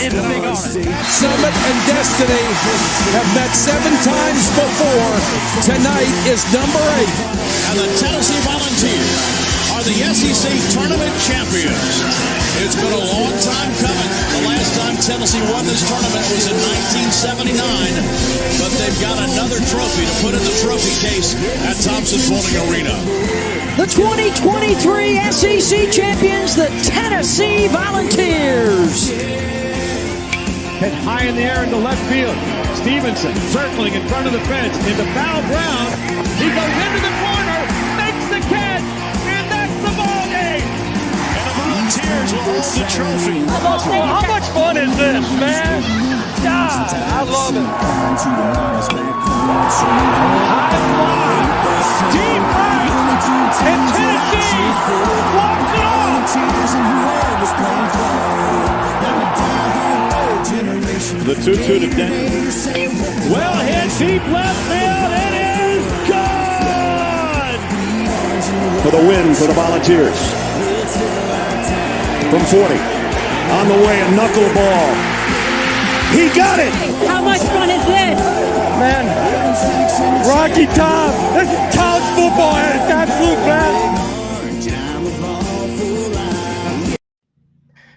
anything on it. Summit and Destiny have met 7 times before. Tonight is number 8. And the Tennessee Volunteers are the SEC Tournament Champions. It's been a long time coming. The last time Tennessee won this tournament was in 1979, but they've got another trophy to put in the trophy case at Thompson Bowling Arena. The 2023 SEC champions, the Tennessee Volunteers. Hit high in the air into left field. Stevenson circling in front of the fence into foul ground. He goes into the corner, makes the catch, and that's the ball game. And the Volunteers will hold the trophy. How much fun is this, man? God, I love it. High fly, deep right, and Tennessee walks it off. The 2-2 to Denton. Well hit, deep left field, it is gone! For the win for the Volunteers. From 40. On the way, a knuckleball. He got it! How much fun is this? Man, Rocky Top, this is college football at its absolute best.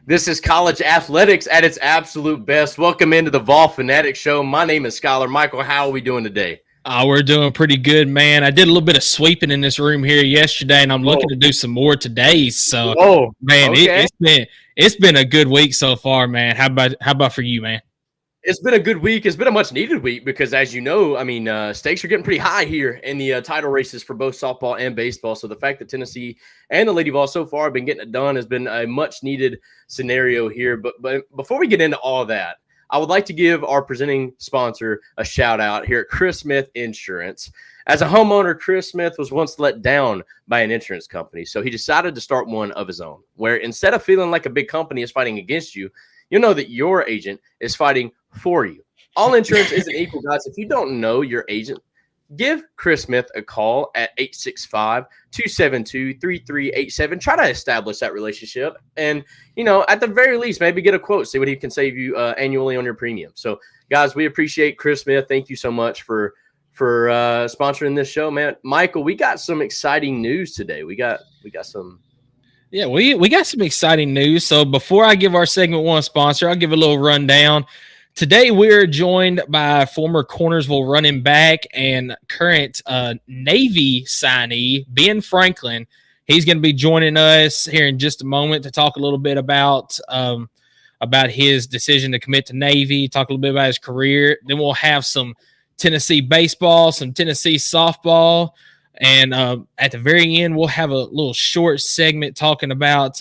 This is college athletics at its absolute best. Welcome into the Vol Fanatic Show. My name is Skylar Michael. How are we doing today? We're doing pretty good, man. I did a little bit of sweeping in this room here yesterday, and I'm looking to do some more today. So, man, okay. it's been a good week so far, man. How about for you, man? It's been a good week. It's been a much-needed week because, as you know, stakes are getting pretty high here in the title races for both softball and baseball. So the fact that Tennessee and the Lady Vol so far have been getting it done has been a much-needed scenario here. But before we get into all of that, I would like to give our presenting sponsor a shout-out here at Chris Smith Insurance. As a homeowner, Chris Smith was once let down by an insurance company, so he decided to start one of his own, where instead of feeling like a big company is fighting against you, you know that your agent is fighting for you. All insurance isn't equal, guys. If you don't know your agent, give Chris Smith a call at 865-272-3387. Try to establish that relationship. And, at the very least, maybe get a quote, see what he can save you annually on your premium. So, guys, we appreciate Chris Smith. Thank you so much for sponsoring this show, man. Michael, we got some exciting news today. We got some. Yeah, we got some exciting news. So before I give our segment one sponsor, I'll give a little rundown. Today we're joined by former Cornersville running back and current Navy signee, Ben Franklin. He's going to be joining us here in just a moment to talk a little bit about his decision to commit to Navy, talk a little bit about his career. Then we'll have some Tennessee baseball, some Tennessee softball. And at the very end, we'll have a little short segment talking about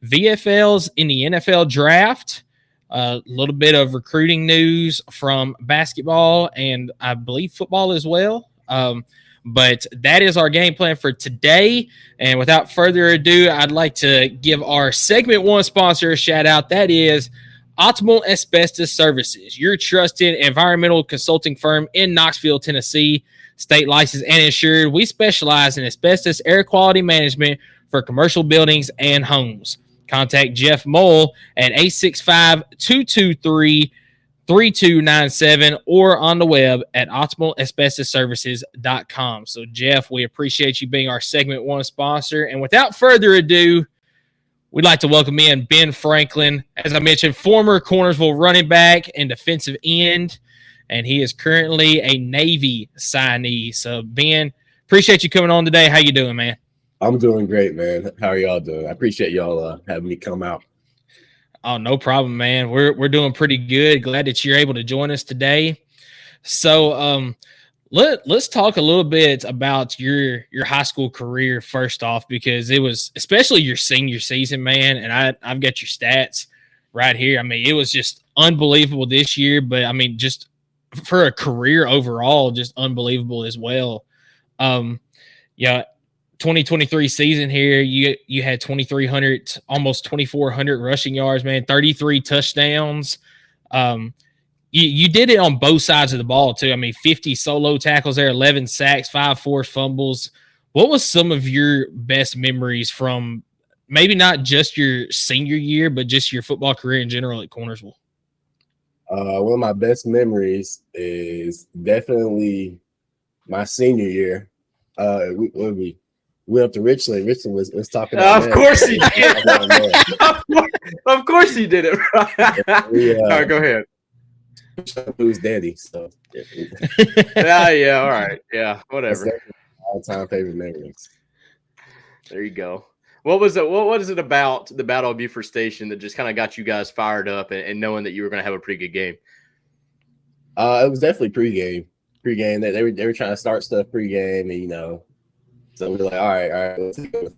VFLs in the NFL draft, a little bit of recruiting news from basketball and I believe football as well. But that is our game plan for today. And without further ado, I'd like to give our segment one sponsor a shout out. That is Optimal Asbestos Services, your trusted environmental consulting firm in Knoxville, Tennessee. State licensed and insured. We specialize in asbestos air quality management for commercial buildings and homes. Contact Jeff Mole at 865-223-3297 or on the web at optimalasbestosservices.com. So, Jeff, we appreciate you being our segment one sponsor. And without further ado, we'd like to welcome in Ben Franklin, as I mentioned, former Cornersville running back and defensive end. And he is currently a Navy signee. So, Ben, appreciate you coming on today. How you doing, man? I'm doing great, man. How are y'all doing? I appreciate y'all having me come out. Oh, no problem, man. We're doing pretty good. Glad that you're able to join us today. So, let's talk a little bit about your high school career first off, because it was especially your senior season, man. And I've got your stats right here. I mean, it was just unbelievable this year, but I mean, just for a career overall, just unbelievable as well. 2023 season here, you had 2,300, almost 2,400 rushing yards, man, 33 touchdowns. You did it on both sides of the ball too. I mean, 50 solo tackles there, 11 sacks, 5 forced fumbles. What was some of your best memories from maybe not just your senior year, but just your football career in general at Cornersville? One of my best memories is definitely my senior year. We went up to Richland. Richland was talking about of course he did. Of course he did it. All right, go ahead. Who's daddy? So yeah, all right, yeah, whatever. All-time favorite memories. There you go. What was it about the Battle of Beaufort Station that just kind of got you guys fired up and knowing that you were going to have a pretty good game? It was definitely pregame. They were trying to start stuff pregame, and so we were like, all right, let's go.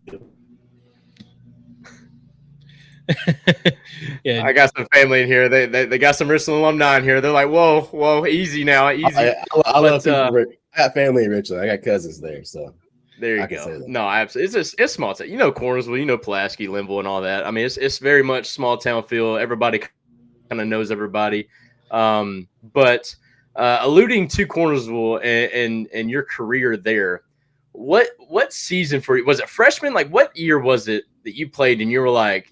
Yeah, I got some family in here. They got some Richland alumni in here. They're like, whoa, easy now, easy. I love people. I got family in Richland. I got cousins there, so there you go. No, absolutely. It's small town. Cornersville, Pulaski, Linville, and all that. I mean, it's very much small town feel. Everybody kind of knows everybody. But alluding to Cornersville and your career there, what season for you was it? Freshman? Like, what year was it that you played and you were like,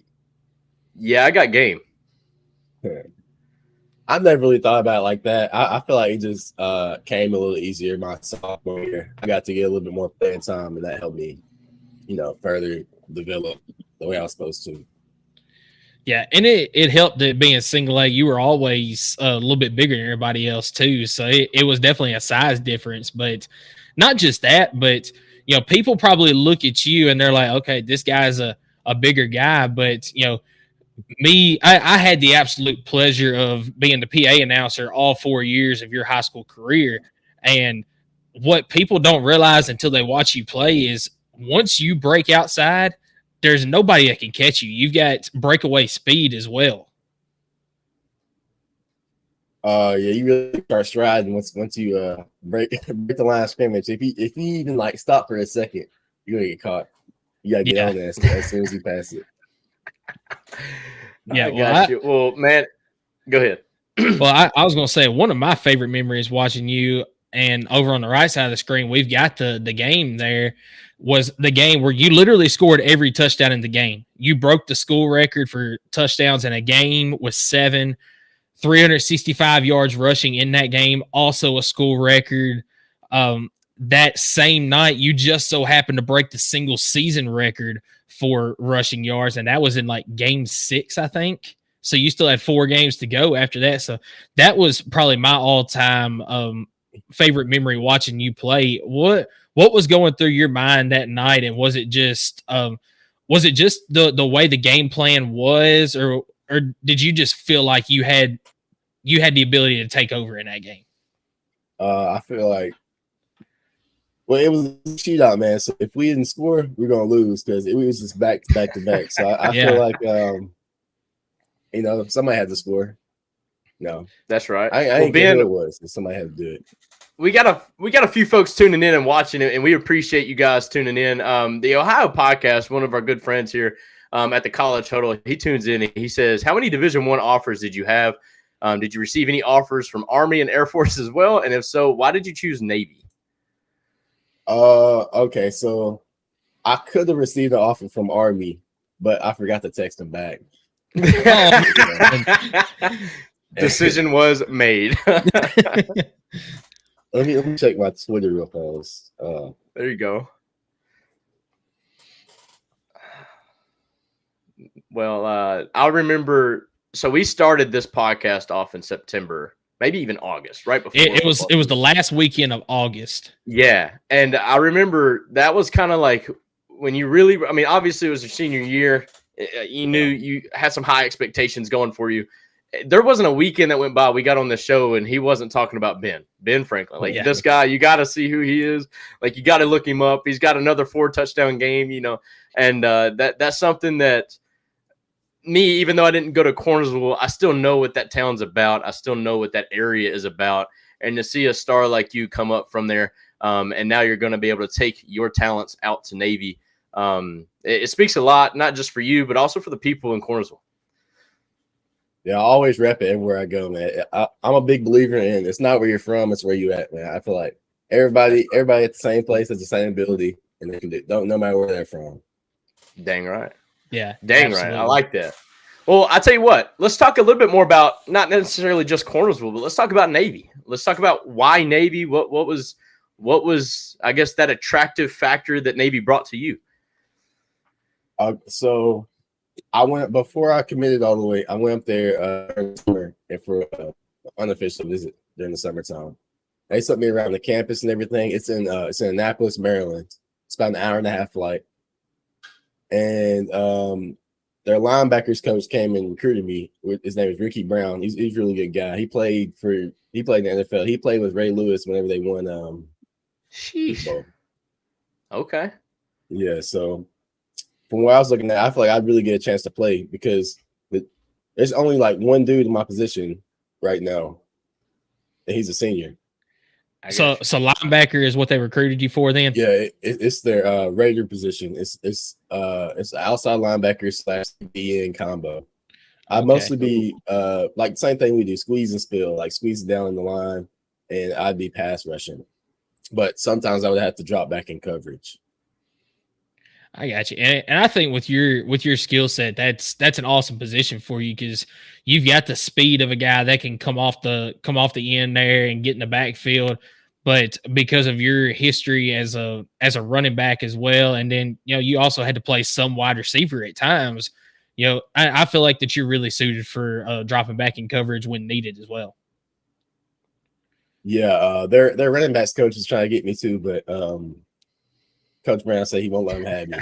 yeah, I got game? I've never really thought about it like that. I feel like it just came a little easier my sophomore year. I got to get a little bit more playing time, and that helped me, further develop the way I was supposed to. Yeah, and it helped that being single A, you were always a little bit bigger than everybody else too. So it was definitely a size difference. But not just that, but people probably look at you and they're like, okay, this guy's a bigger guy. But me, I had the absolute pleasure of being the PA announcer all 4 years of your high school career. And what people don't realize until they watch you play is once you break outside, there's nobody that can catch you. You've got breakaway speed as well. Yeah, you really start striding once you break the line of scrimmage. If you even stop for a second, you're gonna get caught. You gotta get on there as soon as you pass it. Yeah, got you. Well, man, go ahead. Well, I was gonna say one of my favorite memories watching you, and over on the right side of the screen, we've got the game there. Was the game where you literally scored every touchdown in the game. You broke the school record for touchdowns in a game with 7, 365 yards rushing in that game, also a school record. That same night, you just so happened to break the single season record for rushing yards, and that was in game 6, I think. So you still had 4 games to go after that. So that was probably my all-time favorite memory watching you play. What was going through your mind that night, and was it just the way the game plan was, or did you just feel like you had the ability to take over in that game? I feel like, it was a shootout, man. So if we didn't score, we're gonna lose because it was just back to back. So I feel like somebody had to score. No, that's right. I ain't care who it was. Somebody had to do it. We got a few folks tuning in and watching it, and we appreciate you guys tuning in. The Ohio podcast, one of our good friends here at the College Huddle, he tunes in and he says, "How many Division I offers did you have? Did you receive any offers from Army and Air Force as well? And if so, why did you choose Navy?" Okay, so I could have received an offer from Army, but I forgot to text him back. Decision was made. Let me check my Twitter real fast. There you go. Well, I remember. So we started this podcast off in September, maybe even August, right before it was the last weekend of August. Yeah, and I remember that was kind of like when you really. I mean, obviously it was your senior year. You knew you had some high expectations going for you. There wasn't a weekend that went by we got on the show and he wasn't talking about Ben Franklin. This guy, you got to see who he is. You got to look him up. He's got another 4-touchdown game, and that's something that me, even though I didn't go to Cornersville, I still know what that town's about. I still know what that area is about. And to see a star like you come up from there, and now you're going to be able to take your talents out to Navy. It speaks a lot, not just for you, but also for the people in Cornersville. Yeah, I always rep it everywhere I go, man. I'm a big believer in it's not where you're from, it's where you at, man. I feel like everybody at the same place has the same ability, and they can do no matter where they're from. Dang right. Yeah. Dang absolutely. right. I like that. Well, I tell you what, let's talk a little bit more about not necessarily just Cornersville, but let's talk about Navy. Let's talk about why Navy. What was I guess that attractive factor that Navy brought to you? So I went before I committed all the way. I went up there during the summer and for an unofficial visit during the summertime. They took me around the campus and everything. It's in Annapolis, Maryland. It's about an hour and a half flight. And their linebackers coach came and recruited me. His name is Ricky Brown. He's a really good guy. He played in the NFL. He played with Ray Lewis whenever they won Sheesh. Bowl. Okay. Yeah, so from what I was looking at, I feel like I'd really get a chance to play because there's only like one dude in my position right now, and he's a senior. So linebacker is what they recruited you for then? Yeah, it's their Raider position. It's outside linebacker / DN combo. I'd mostly be like same thing we do, squeeze and spill, like squeeze down in the line, and I'd be pass rushing. But sometimes I would have to drop back in coverage. I got you, and I think with your skill set, that's an awesome position for you because you've got the speed of a guy that can come off the end there and get in the backfield. But because of your history as a running back as well, and then you also had to play some wide receiver at times. I feel like that you're really suited for dropping back in coverage when needed as well. Yeah, their running backs coach is trying to get me too, but Coach Brown said he won't let him have me.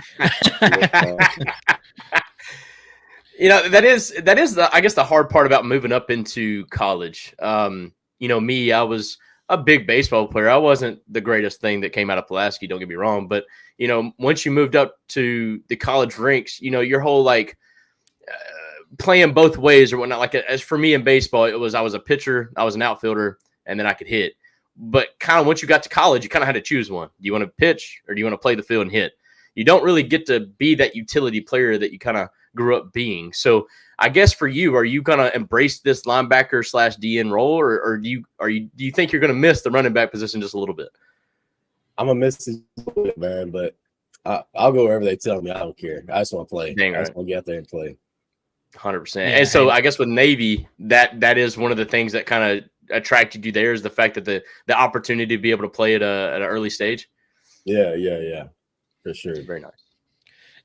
That is the hard part about moving up into college. Me, I was a big baseball player. I wasn't the greatest thing that came out of Pulaski, don't get me wrong, but once you moved up to the college ranks, your whole playing both ways or whatnot. Like as for me in baseball, I was a pitcher, I was an outfielder, and then I could hit. But kind of once you got to college, you kind of had to choose one. Do you want to pitch or do you want to play the field and hit? You don't really get to be that utility player that you kind of grew up being. So I guess for you, are you going to embrace this linebacker / DN role, or do you think you're going to miss the running back position just a little bit? I'm going to miss it a little bit, man, but I'll go wherever they tell me. I don't care. I just want to play. I just want to get out there and play. 100%. And so I guess with Navy, that is one of the things that kind of attracted you there is the fact that the opportunity to be able to play at an early stage. Yeah, for sure. Very nice.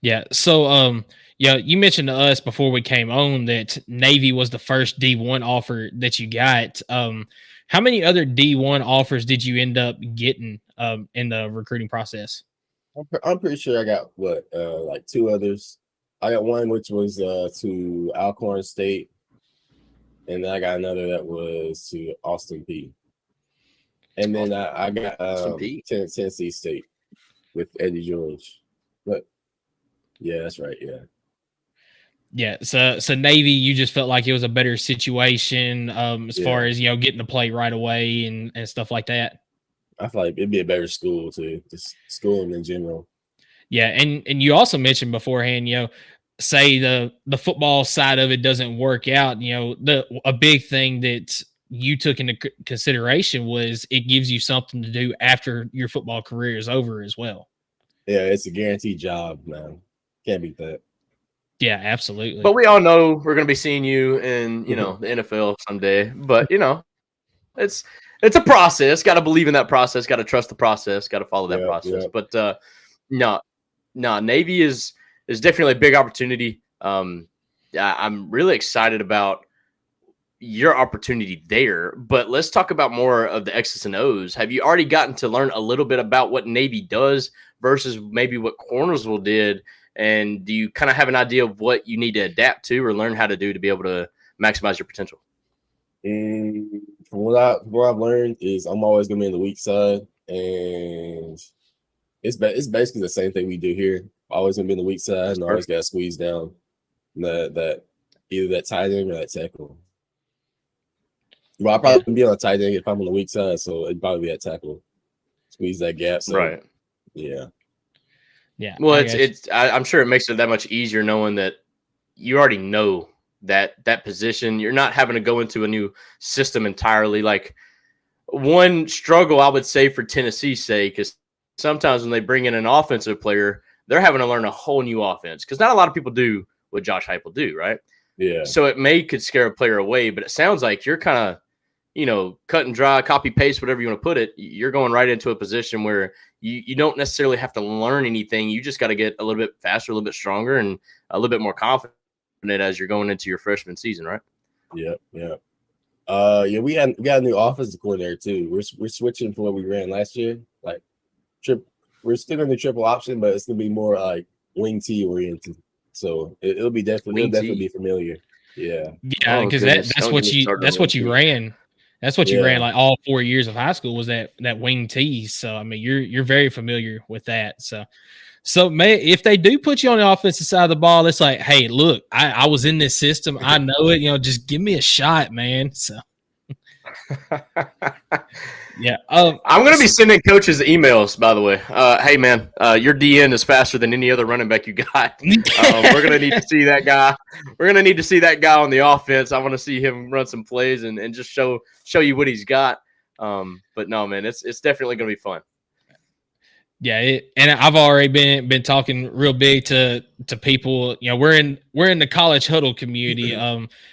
Yeah. So you mentioned to us before we came on that Navy was the first D1 offer that you got. How many other D1 offers did you end up getting in the recruiting process? I'm pretty sure I got like two others. I got one which was to Alcorn State. And then I got another that was to Austin P. And then I got Tennessee State with Eddie George. But yeah, that's right. Yeah. Yeah. So Navy, you just felt like it was a better situation as far as getting to play right away and stuff like that. I feel like it'd be a better school too, just schooling in general. Yeah, and you also mentioned beforehand, say the football side of it doesn't work out, a big thing that you took into consideration was it gives you something to do after your football career is over as well. Yeah, it's a guaranteed job, man. Can't beat that. Yeah, absolutely. But we all know we're going to be seeing you in, the NFL someday. But, it's a process. Got to believe in that process. Got to trust the process. Got to follow that process. Yeah. But no, Navy is definitely a big opportunity. I'm really excited about your opportunity there. But let's talk about more of the X's and O's. Have you already gotten to learn a little bit about what Navy does versus maybe what Cornersville did? And do you kind of have an idea of what you need to adapt to or learn how to do to be able to maximize your potential? From what I've learned is I'm always going to be on the weak side, and it's basically the same thing we do here. Always going to be on the weak side, and always got to squeeze down that either that tight end or that tackle. Well, I'll probably be on the tight end if I'm on the weak side, so it'd probably be that tackle. Squeeze that gap. So, right. Yeah. Yeah. Well, I'm sure it makes it that much easier knowing that you already know that position. You're not having to go into a new system entirely. Like one struggle I would say for Tennessee's sake is sometimes when they bring in an offensive player, they're having to learn a whole new offense because not a lot of people do what Josh Heupel do, right? Yeah. So it could scare a player away, but it sounds like you're kind of, cut and dry, copy paste, whatever you want to put it. You're going right into a position where you don't necessarily have to learn anything. You just got to get a little bit faster, a little bit stronger, and a little bit more confident as you're going into your freshman season, right? Yeah. We got a new offensive coordinator too. We're switching from what we ran last year. Like we're still going to triple option, but it's going to be more like wing T oriented. So it'll definitely be familiar. Yeah. Yeah, because that's what you ran. That's what you ran like all 4 years of high school was that wing T. So I mean, you're very familiar with that. So if they do put you on the offensive side of the ball, it's like, hey, look, I was in this system. I know it. Just give me a shot, man. So. Yeah. I'm going to be sending coaches emails, by the way. Hey, man, your DN is faster than any other running back you got. We're going to need to see that guy. We're going to need to see that guy on the offense. I want to see him run some plays and just show you what he's got. But no, man, it's definitely going to be fun. Yeah, and I've already been talking real big to people. We're in the college huddle community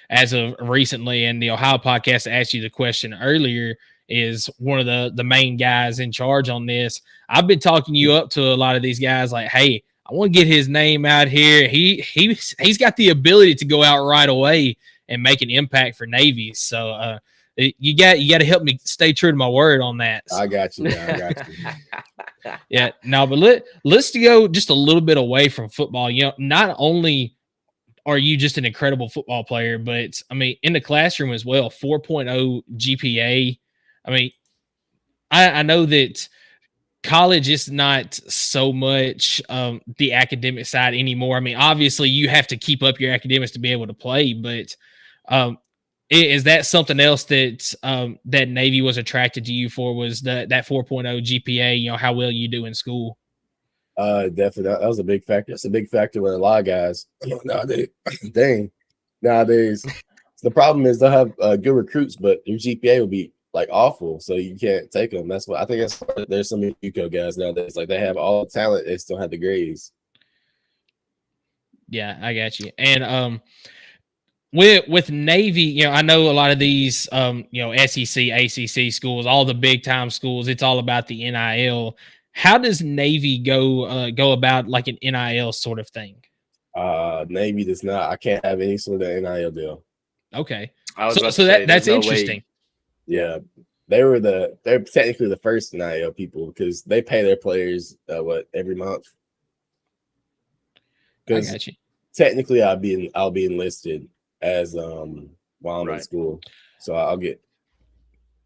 as of recently, and the Ohio podcast asked you the question earlier. Is one of the main guys in charge on this. I've been talking you up to a lot of these guys like, hey, I want to get his name out here. He's got the ability to go out right away and make an impact for Navy. So you got to help me stay true to my word on that. So. I got you. Yeah, no, but let's go just a little bit away from football. Not only are you just an incredible football player, but I mean, in the classroom as well, 4.0 GPA. I mean, I know that college is not so much the academic side anymore. I mean, obviously you have to keep up your academics to be able to play, but is that something else that that Navy was attracted to you for, was that 4.0 GPA, how well you do in school? Definitely. That was a big factor. That's a big factor with a lot of guys nowadays. Nowadays, the problem is they'll have good recruits, but your GPA will be like awful, so you can't take them. That's what I think. There's some UCO guys nowadays, like they have all the talent, they still have the grades. Yeah, I got you. And with Navy, I know a lot of these SEC, ACC schools, all the big time schools, it's all about the NIL. How does Navy go about like an NIL sort of thing? Navy does not. I can't have any sort of NIL deal. Okay, that's interesting. Way. Yeah, they're technically the first NIL people because they pay their players every month. I got you. Technically, I'll be enlisted as while I'm in school, so I'll get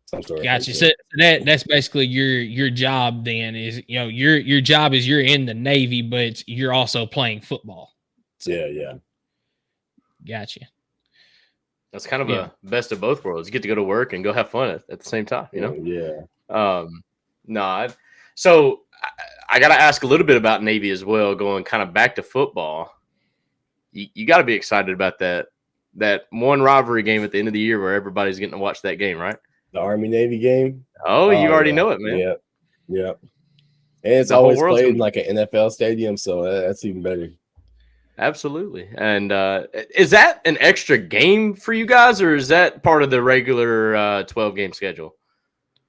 some sort of. Gotcha. So that's basically your job. Then is your job is you're in the Navy, but you're also playing football. So. Yeah. Gotcha. That's kind of a best of both worlds. You get to go to work and go have fun at the same time, Yeah. So I got to ask a little bit about Navy as well, going kind of back to football. You got to be excited about that one rivalry game at the end of the year where everybody's getting to watch that game, right? The Army-Navy game. Oh, you already know it, man. Yeah. And it's always played in like an NFL stadium, so that's even better. Absolutely. And is that an extra game for you guys, or is that part of the regular 12-game schedule?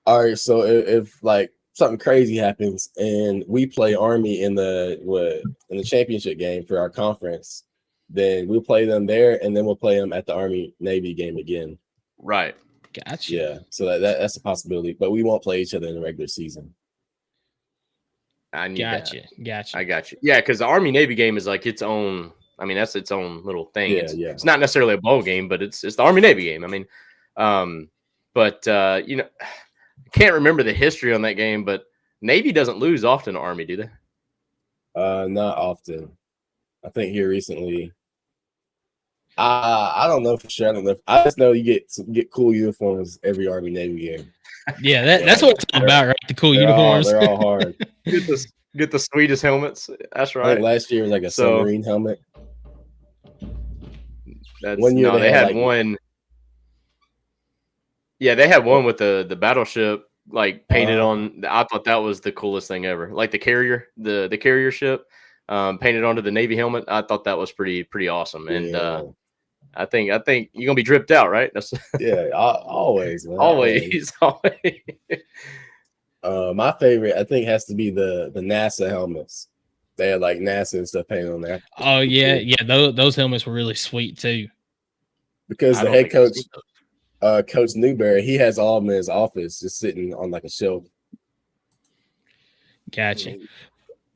All right, so if like something crazy happens and we play Army in the championship game for our conference, then we'll play them there, and then we'll play them at the Army-Navy game again. Right. Gotcha. Yeah, so that's a possibility, but we won't play each other in the regular season. I got you. Yeah, because the Army-Navy game is like its own. I mean, that's its own little thing. Yeah, it's not necessarily a bowl game, but it's the Army-Navy game. I mean, I can't remember the history on that game, but Navy doesn't lose often to Army, do they? Not often. I think here recently. I don't know for sure. I just know you get cool uniforms every Army-Navy game. Yeah, that's what it's all about, right? The cool uniforms. They're all hard. Get the sweetest helmets. That's right. I think last year was like a submarine helmet. One year they had one. Yeah, they had one with the battleship like painted on. I thought that was the coolest thing ever. Like the carrier, the carrier ship painted onto the Navy helmet. I thought that was pretty awesome. And I think you're gonna be dripped out, right? That's always, man. always. My favorite, I think, has to be the NASA helmets. They had like NASA and stuff painted on there. Oh yeah. Those helmets were really sweet too. Because the head coach, Coach Newberry, he has all of them in his office, just sitting on like a shelf. Gotcha.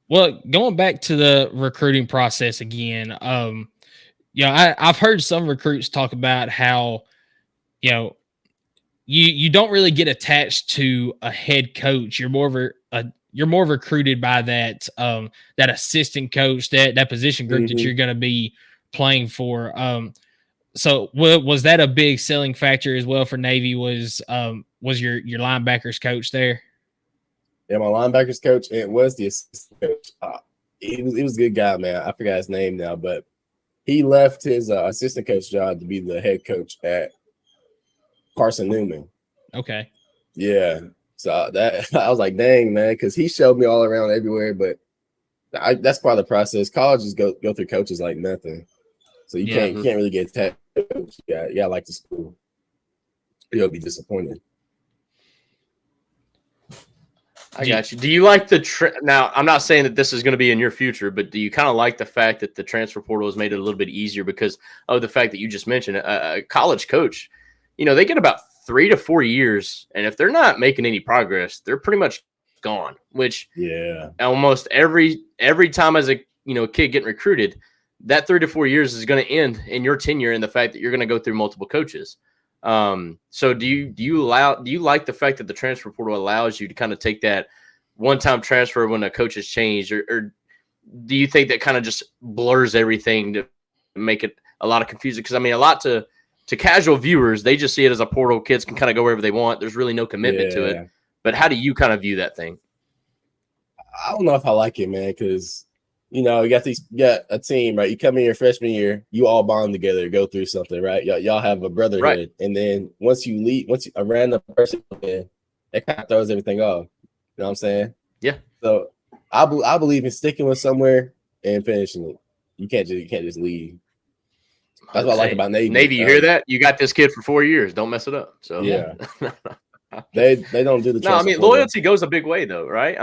Well, going back to the recruiting process again, I've heard some recruits talk about how, you don't really get attached to a head coach. You're more recruited by that assistant coach, that position group that you're going to be playing for. So was that a big selling factor as well for Navy? Was your linebackers coach there? Yeah, my linebackers coach, and it was the assistant coach. He was a good guy, man. I forgot his name now, but he left his assistant coach job to be the head coach at Carson Newman. Okay. Yeah. So that I was like, dang, man, because he showed me all around everywhere, but that's part of the process. Colleges go through coaches like nothing. So you can't really get attached to a coach. Yeah, like the school. You'll be disappointed. I got you. Do you like now? I'm not saying that this is going to be in your future, but do you kind of like the fact that the transfer portal has made it a little bit easier because of the fact that you just mentioned a college coach? They get about 3 to 4 years, and if they're not making any progress, they're pretty much gone. Which almost every time as a kid getting recruited, that 3 to 4 years is going to end in your tenure and the fact that you're going to go through multiple coaches. So do you like the fact that the transfer portal allows you to kind of take that one-time transfer when a coach has changed, or do you think that kind of just blurs everything to make it a lot of confusion? Because a lot to casual viewers, they just see it as a portal. Kids can kind of go wherever they want. There's really no commitment to it. But how do you kind of view that thing? I don't know if I like it, man, because you got a team, right? You come in your freshman year, you all bond together, go through something, right? Y'all have a brotherhood, right? And then once you leave, a random person comes in, it kind of throws everything off. You know what I'm saying? Yeah. So I believe in sticking with somewhere and finishing it. You can't just leave. That's what I like about Navy. Navy, you hear that? You got this kid for 4 years. Don't mess it up. So yeah. They don't do the no. Loyalty goes a big way, though, right?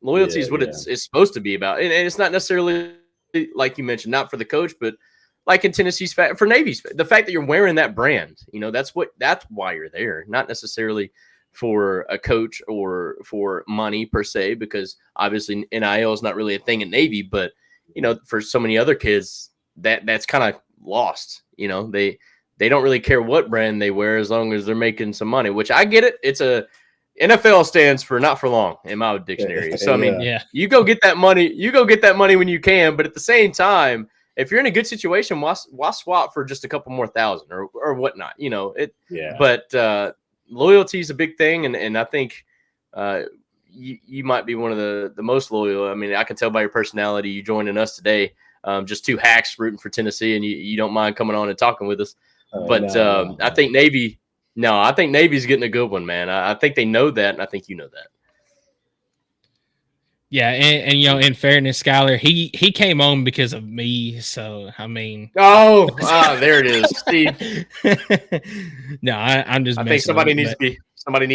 Loyalty is what it's supposed to be about, and it's not necessarily like you mentioned, not for the coach, but like in Tennessee's for Navy's, the fact that you're wearing that brand, that's why you're there, not necessarily for a coach or for money per se, because obviously NIL is not really a thing in Navy, but for so many other kids that's kind of lost. They don't really care what brand they wear as long as they're making some money, which I get it. It's NFL stands for not for long in my dictionary. So, you go get that money. You go get that money when you can. But at the same time, if you're in a good situation, why swap for just a couple more thousand or whatnot? But loyalty is a big thing. And I think you might be one of the most loyal. I can tell by your personality, you joining us today, just two hacks rooting for Tennessee, and you don't mind coming on and talking with us. No. I think Navy. No, I think Navy's getting a good one, man. I think they know that, and I think you know that. Yeah, and in fairness, Skylar, he came on because of me. So there it is, Steve. No, I'm just. I think somebody needs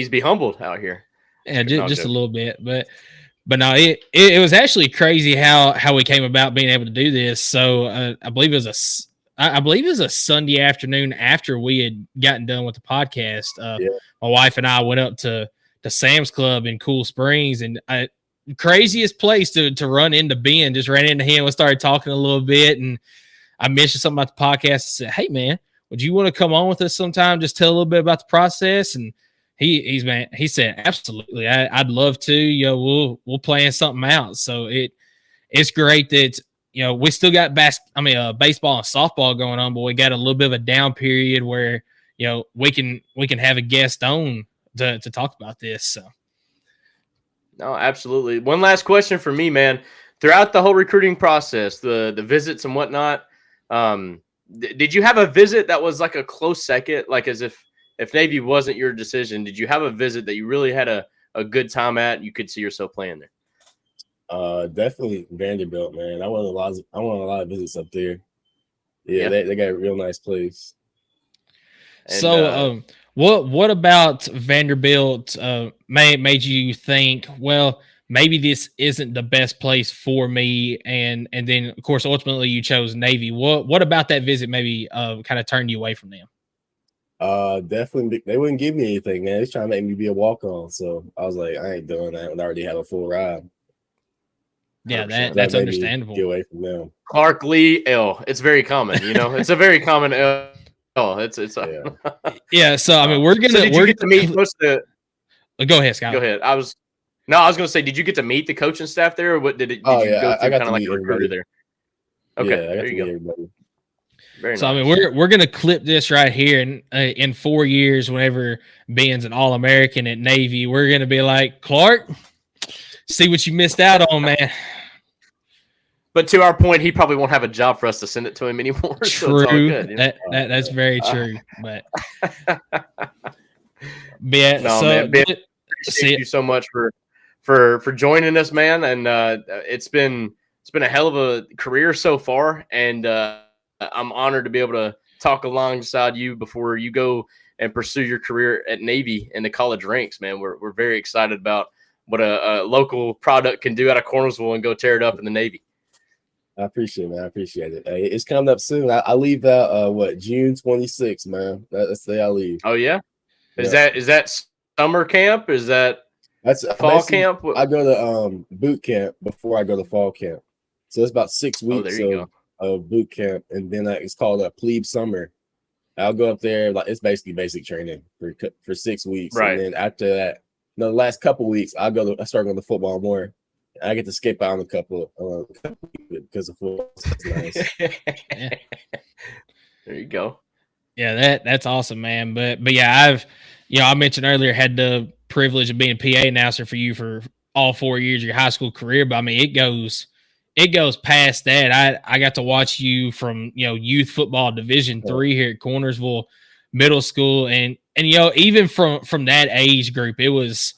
to be humbled out here. Yeah, just a little bit, but no, it was actually crazy how we came about being able to do this. So I believe it was a Sunday afternoon after we had gotten done with the podcast. My wife and I went up to Sam's Club in Cool Springs, and craziest place to run into Ben. Just ran into him and started talking a little bit, and I mentioned something about the podcast. I said, "Hey, man, would you want to come on with us sometime? Just tell a little bit about the process." And he said, "Absolutely, I'd love to. We'll plan something out." So it's great that. We still got baseball and softball going on, but we got a little bit of a down period where, we can have a guest on to talk about this. So. No, absolutely. One last question for me, man. Throughout the whole recruiting process, the visits and whatnot, did you have a visit that was like a close second? Like as if Navy wasn't your decision, did you have a visit that you really had a good time at and you could see yourself playing there? Definitely Vanderbilt, man. I want a lot of visits up there. Yeah. They got a real nice place. And, So, what about Vanderbilt made you think, well, maybe this isn't the best place for me, and then of course ultimately you chose Navy. What about that visit maybe kind of turned you away from them? Definitely they wouldn't give me anything, man. They was trying to make me be a walk-on, so I was like, I ain't doing that when I already have a full ride. Yeah, 100%. that's made me understandable. Get away from them. Clark Lee L. It's very common, it's a very common L. It's Yeah. So I mean, did you get to meet most of the? Go ahead, Scott. Go ahead. I was going to say, did you get to meet the coaching staff there, or what did you go through kind of like a recruiter there? Okay, Yeah, I got there to you meet go. everybody. Very So nice. I mean, we're gonna clip this right here, and in 4 years, whenever Ben's an All-American at Navy, we're gonna be like, Clark, see what you missed out on, man. But to our point, he probably won't have a job for us to send it to him anymore. True. So it's all good. That's very true. But yeah, No, so man, Ben, appreciate you so much for joining us, man. And it's been a hell of a career so far, and I'm honored to be able to talk alongside you before you go and pursue your career at Navy in the college ranks, man. We're very excited about what a local product can do out of Cornersville and go tear it up in the Navy. I appreciate it, man. I appreciate it. Hey, it's coming up soon. I leave out June 26th, man. That's the day I leave. Oh yeah, is that summer camp? Is that's fall camp? I go to boot camp before I go to fall camp, so it's about 6 weeks of boot camp, and then it's called a plebe summer. I'll go up there, like it's basically basic training for 6 weeks, right? And then after that, the last couple of weeks, I start going to football more. I get to skip out on a couple because of football. It's nice. Yeah. There you go. Yeah, that's awesome, man. But yeah, I mentioned earlier, had the privilege of being a PA announcer for you for all 4 years of your high school career. But I mean, it goes past that. I got to watch you from youth football Division III here at Cornersville Middle School, and even from that age group, it was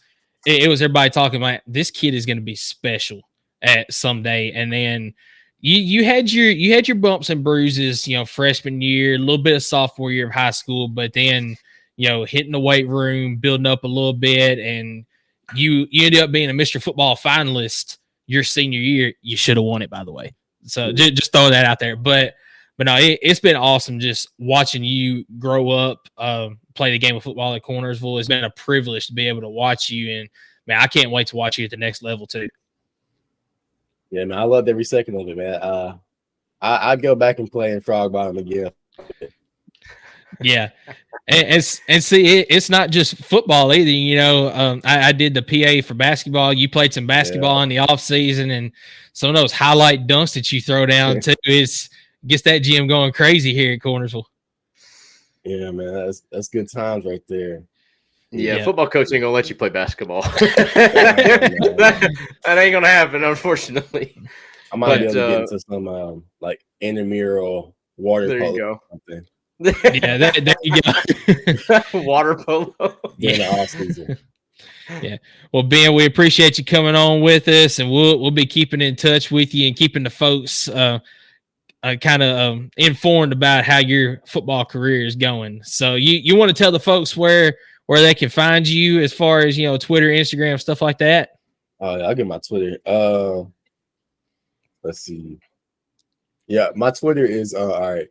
everybody talking about this kid is going to be special at someday. And then you had your bumps and bruises, freshman year, a little bit of sophomore year of high school, but then hitting the weight room, building up a little bit, and you ended up being a Mr. Football finalist your senior year. You should have won it, by the way. So just throw that out there. But no, it's been awesome just watching you grow up, play the game of football at Cornersville. It's been a privilege to be able to watch you, and man, I can't wait to watch you at the next level too. Yeah, man, I loved every second of it, man. I'd go back and play in Frog Bottom again. Yeah, and see, it's not just football either. I did the PA for basketball. You played some basketball in the off season, and some of those highlight dunks that you throw down too gets that gym going crazy here at Cornersville. Yeah, man, that's good times right there. Yeah, football coach ain't gonna let you play basketball. that ain't gonna happen, unfortunately. I might be able to get into some like intramural water polo. There you go. Something. Yeah, there you go. Water polo. In the off season. Yeah. Well, Ben, we appreciate you coming on with us, and we'll be keeping in touch with you and keeping the folks kind of informed about how your football career is going. So you want to tell the folks where they can find you as far as Twitter, Instagram, stuff like that? I'll get my Twitter. Let's see. Yeah, my Twitter is all right.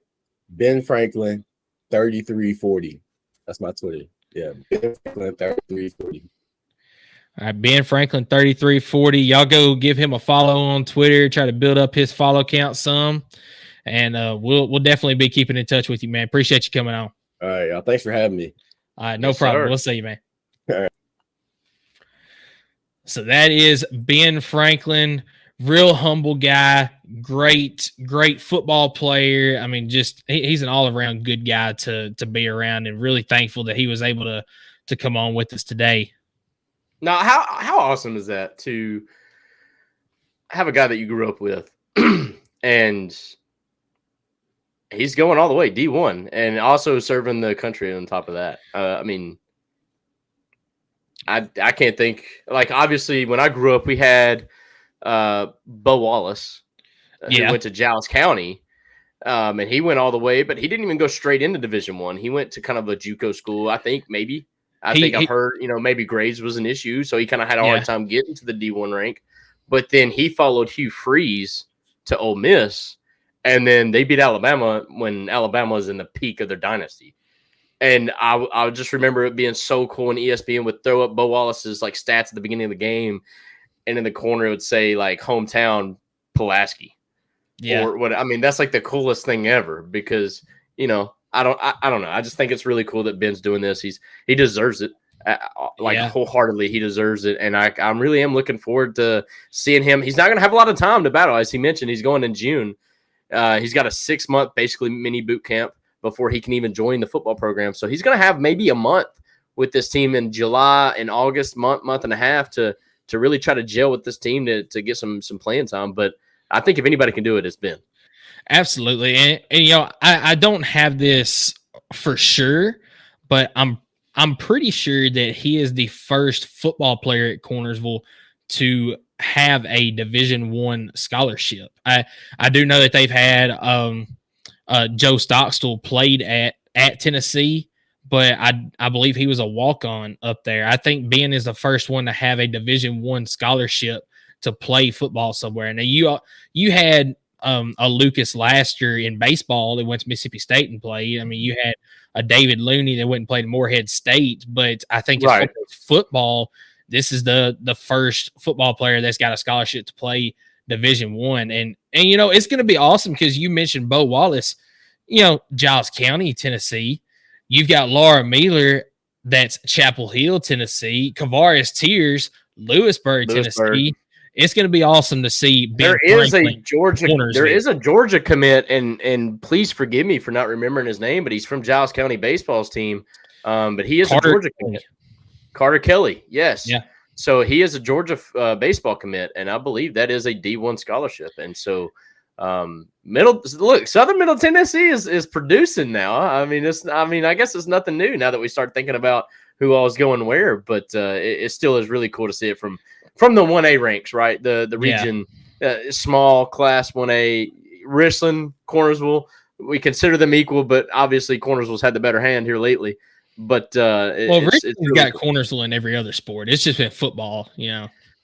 Ben Franklin 3340. That's my Twitter. Yeah, Ben Franklin 3340. All right, Ben Franklin 3340. Y'all go give him a follow on Twitter. Try to build up his follow count some, and we'll definitely be keeping in touch with you, man. Appreciate you coming on. All right, y'all. Thanks for having me. All right, no problem. Sir. We'll see you, man. All right. So that is Ben Franklin. Real humble guy, great football player. I mean, just he's an all-around good guy to be around, and really thankful that he was able to come on with us today. Now, how awesome is that to have a guy that you grew up with, and he's going all the way D1, and also serving the country on top of that. I mean, I can't think, like, obviously when I grew up, we had Bo Wallace, who went to Giles County. And he went all the way, but he didn't even go straight into Division I. He went to kind of a JUCO school, I think, maybe. I think I've heard, maybe grades was an issue, so he kind of had a hard time getting to the D1 rank. But then he followed Hugh Freeze to Ole Miss, and then they beat Alabama when Alabama was in the peak of their dynasty. And I just remember it being so cool, and ESPN would throw up Bo Wallace's like stats at the beginning of the game, and in the corner it would say like hometown Pulaski. Yeah. Or what? I mean, that's like the coolest thing ever because, I don't know. I just think it's really cool that Ben's doing this. He deserves it. Wholeheartedly, he deserves it. And I really am looking forward to seeing him. He's not going to have a lot of time to battle. As he mentioned, he's going in June. He's got a 6-month, basically mini boot camp before he can even join the football program. So he's going to have maybe a month with this team in July and August, month and a half to really try to gel with this team to get some playing time. But I think if anybody can do it, it's Ben. Absolutely. And I don't have this for sure, but I'm pretty sure that he is the first football player at Cornersville to have a Division I scholarship. I do know that they've had Joe Stockstill played at Tennessee, but I believe he was a walk-on up there. I think Ben is the first one to have a Division I scholarship to play football somewhere. Now you had a Lucas last year in baseball that went to Mississippi State and played. I mean, you had a David Looney that went and played at Morehead State, but I think as far as football, this is the first football player that's got a scholarship to play Division I. And it's going to be awesome because you mentioned Bo Wallace, Giles County, Tennessee. You've got Laura Mealer, that's Chapel Hill, Tennessee. Kavaris Tears, Lewisburg, Tennessee. It's going to be awesome to see. There is a Georgia commit, and please forgive me for not remembering his name, but he's from Giles County baseball's team. But he is a Georgia commit. Carter Kelly, yes. Yeah. So he is a Georgia baseball commit, and I believe that is a D1 scholarship. And so Southern Middle Tennessee is producing now. I guess it's nothing new now that we start thinking about who all is going where, but it still is really cool to see it from the 1A ranks, right? The region, small class 1A, Richland, Cornersville. We consider them equal, but obviously Cornersville's had the better hand here lately. But Richland's really got cool. Cornersville in every other sport. It's just been football,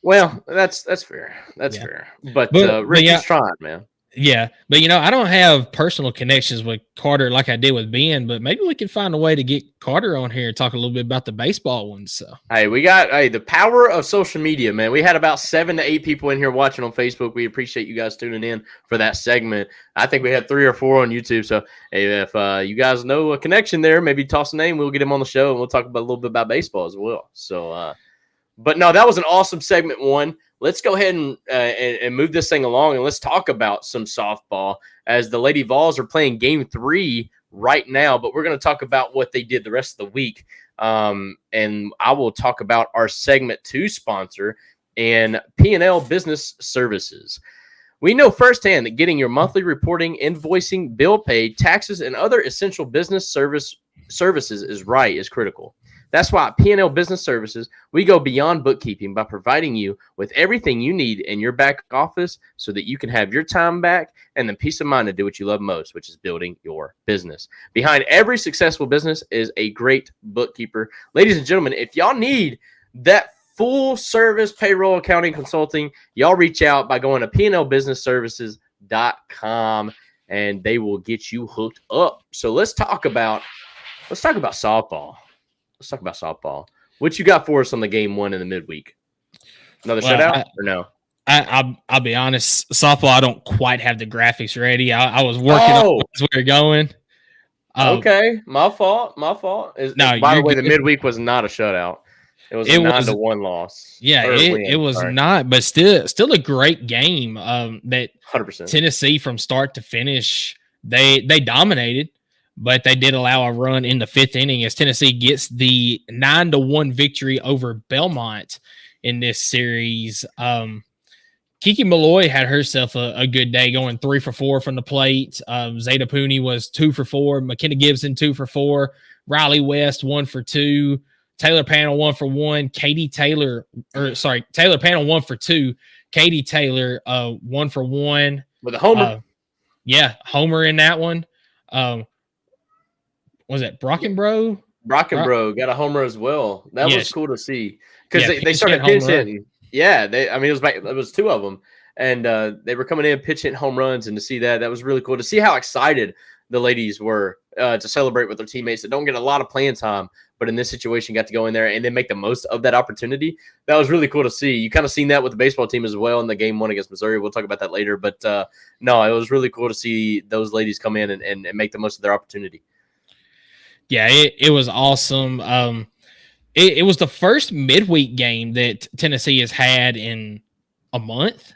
Well, that's fair. That's fair. But Rick is trying, man. Yeah, but I don't have personal connections with Carter like I did with Ben, but maybe we can find a way to get Carter on here and talk a little bit about the baseball ones. So, hey, we got the power of social media, man. We had about 7 to 8 people in here watching on Facebook. We appreciate you guys tuning in for that segment. I think we had 3 or 4 on YouTube. So, hey, if you guys know a connection there, maybe toss a name. We'll get him on the show and we'll talk about a little bit about baseball as well. So, but no, that was an awesome segment 1. Let's go ahead and move this thing along, and let's talk about some softball as the Lady Vols are playing Game 3 right now. But we're going to talk about what they did the rest of the week, and I will talk about our segment 2 sponsor and P&L Business Services. We know firsthand that getting your monthly reporting, invoicing, bill pay, taxes, and other essential business services is critical. That's why at P&L Business Services, we go beyond bookkeeping by providing you with everything you need in your back office so that you can have your time back and the peace of mind to do what you love most, which is building your business. Behind every successful business is a great bookkeeper. Ladies and gentlemen, if y'all need that full service payroll accounting consulting, y'all reach out by going to pnlbusinessservices.com and they will get you hooked up. So let's talk about softball. Let's talk about softball. What you got for us on the Game 1 in the midweek? Another shutout or no? I'll be honest. Softball, I don't quite have the graphics ready. I was working on as we were going. Okay, my fault. By the way, the midweek was not a shutout. It was a 9-1 loss. Yeah, it was not, but still a great game. That 100%. Tennessee from start to finish, they dominated. But they did allow a run in the 5th inning as Tennessee gets the 9-1 victory over Belmont in this series. Kiki Malloy had herself a good day, going 3 for 4 from the plate. Zeta Pooney was 2 for 4. McKenna Gibson 2 for 4. Riley West 1 for 2. Taylor Panel 1 for 1. Taylor Panel 1 for 2. Katie Taylor, 1 for 1 with a homer. Homer in that one. Was it Brockenbrough? Brockenbrough got a homer as well. That was cool to see because they started pinch hitting. Yeah, it was 2 of them, and they were coming in pitch hitting home runs, and to see that was really cool to see how excited the ladies were to celebrate with their teammates that don't get a lot of playing time, but in this situation got to go in there and then make the most of that opportunity. That was really cool to see. You kind of seen that with the baseball team as well in the game 1 against Missouri. We'll talk about that later, but no, it was really cool to see those ladies come in and make the most of their opportunity. Yeah, it was awesome. It was the first midweek game that Tennessee has had in a month.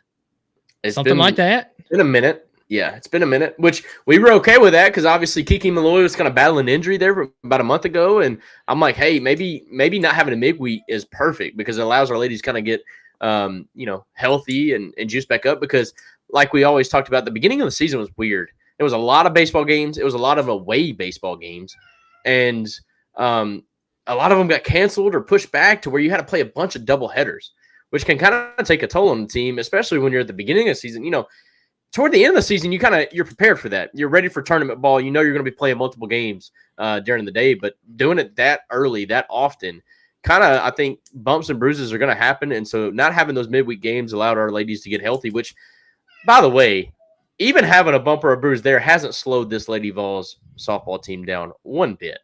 Something like that. It's been a minute. Yeah, it's been a minute, which we were okay with that because obviously Kiki Malloy was kind of battling injury there about a month ago. And I'm like, hey, maybe not having a midweek is perfect because it allows our ladies kind of get, healthy and juice back up because like we always talked about, the beginning of the season was weird. There was a lot of baseball games. It was a lot of away baseball games. And a lot of them got canceled or pushed back to where you had to play a bunch of double headers, which can kind of take a toll on the team, especially when you're at the beginning of the season. Toward the end of the season, you're prepared for that. You're ready for tournament ball. You're going to be playing multiple games during the day, but doing it that early, that often, kind of, I think bumps and bruises are going to happen. And so not having those midweek games allowed our ladies to get healthy, which, by the way, even having a bump or a bruise there hasn't slowed this Lady Vols softball team down one bit.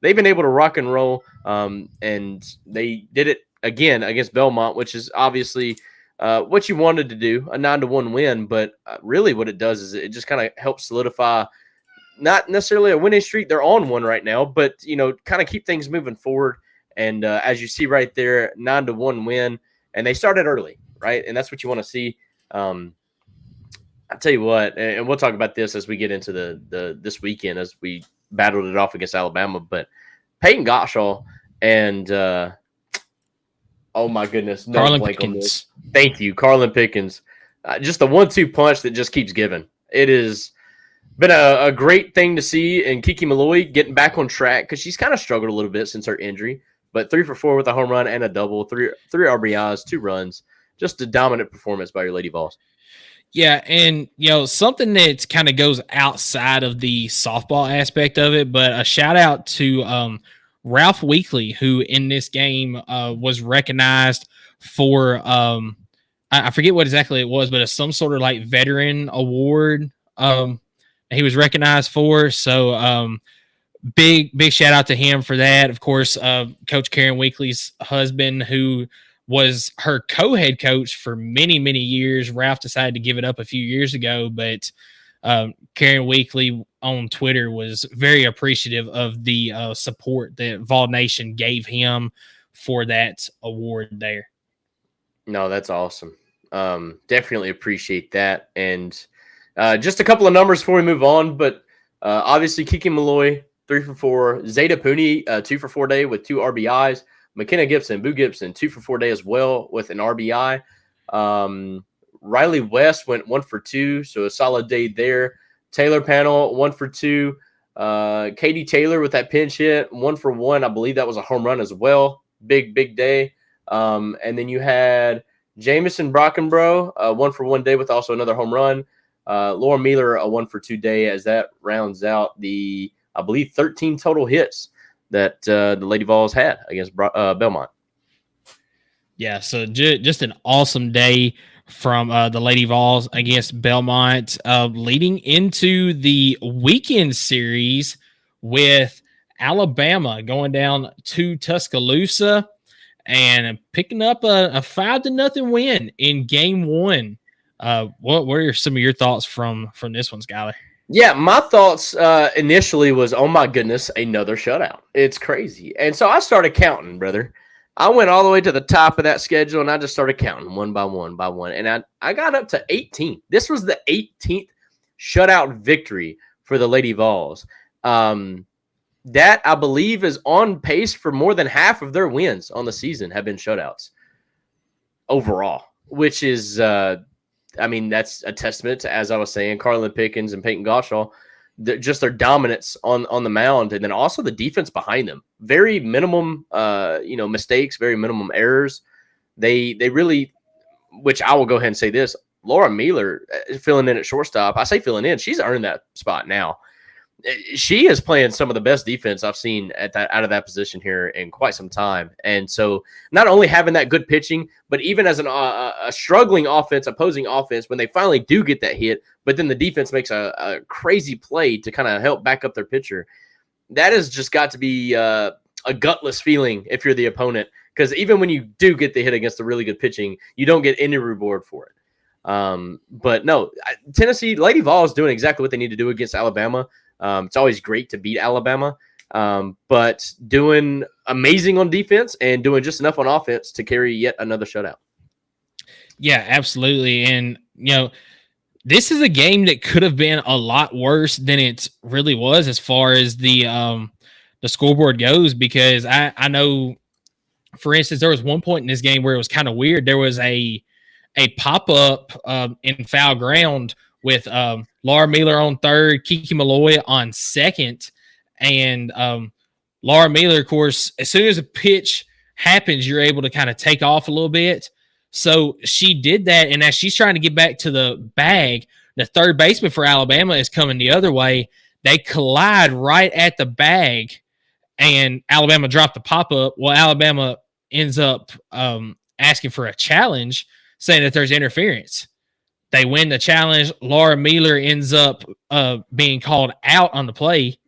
They've been able to rock and roll, and they did it again against Belmont, which is obviously what you wanted to do, a 9-1 win. But really what it does is it just kind of helps solidify not necessarily a winning streak. They're on one right now, but, kind of keep things moving forward. And as you see right there, 9-1 win, and they started early, right? And that's what you want to see. I'll tell you what, and we'll talk about this as we get into this weekend as we battled it off against Alabama. But Peyton Gottschall and oh my goodness, no Carlin blank on Pickens. this. Thank you, Carlin Pickens. Just the 1-2 punch that just keeps giving. It has been a great thing to see, and Kiki Malloy getting back on track because she's kind of struggled a little bit since her injury. But 3 for 4 with a home run and a double, three RBIs, 2 runs. Just a dominant performance by your Lady Vols. Yeah, and something that kind of goes outside of the softball aspect of it, but a shout out to Ralph Weekly, who in this game was recognized for I forget what exactly it was, but it's some sort of like veteran award he was recognized for. So big shout out to him for that. Of course, Coach Karen Weekly's husband, who was her co-head coach for many, many years. Ralph decided to give it up a few years ago, but Karen Weekly on Twitter was very appreciative of the support that Vol Nation gave him for that award there. No, that's awesome. Definitely appreciate that. And just a couple of numbers before we move on, but obviously Kiki Malloy, 3 for 4. Zeta Pooney, 2 for 4 day with 2 RBIs. McKenna Gibson, Boo Gibson, 2 for 4 day as well with an RBI. Riley West went 1 for 2, so a solid day there. Taylor Panel, 1 for 2. Katie Taylor with that pinch hit, 1 for 1. I believe that was a home run as well. Big day. And then you had Jamison Brockenbrough, 1 for 1 day with also another home run. Laura Mealer, a 1 for 2 day, as that rounds out the, I believe, 13 total hits that the Lady Vols had against Belmont. Yeah, so just an awesome day from the Lady Vols against Belmont, leading into the weekend series with Alabama going down to Tuscaloosa and picking up a 5-0 win in game 1. What are some of your thoughts from this one, Skylar? Yeah, my thoughts initially was, oh my goodness, another shutout. It's crazy. And so I started counting, brother. I went all the way to the top of that schedule, and I just started counting one by one. And I got up to 18. This was the 18th shutout victory for the Lady Vols. That, I believe, is on pace for more than half of their wins on the season have been shutouts overall, which is that's a testament to, as I was saying, Carlin Pickens and Peyton Gottschall, just their dominance on the mound, and then also the defense behind them. Very minimum, mistakes, very minimum errors. They really which I will go ahead and say this, Laura Mueller filling in at shortstop. I say filling in. She's earned that spot now. She is playing some of the best defense I've seen out of that position here in quite some time. And so not only having that good pitching, but even as a struggling opposing offense, when they finally do get that hit, but then the defense makes a crazy play to kind of help back up their pitcher, that has just got to be a gutless feeling if you're the opponent, because even when you do get the hit against the really good pitching, you don't get any reward for it. But no, Tennessee, Lady Vol is doing exactly what they need to do against Alabama. It's always great to beat Alabama, but doing amazing on defense and doing just enough on offense to carry yet another shutout. Yeah, absolutely. And, this is a game that could have been a lot worse than it really was as far as the scoreboard goes, because I know, for instance, there was one point in this game where it was kind of weird. There was a pop-up in foul ground with Laura Mueller on third, Kiki Malloy on second. And Laura Mueller, of course, as soon as a pitch happens, you're able to kind of take off a little bit. So she did that, and as she's trying to get back to the bag, the third baseman for Alabama is coming the other way. They collide right at the bag, and Alabama dropped the pop-up. Well, Alabama ends up asking for a challenge, saying that there's interference. They win the challenge. Laura Mueller ends up being called out on the play.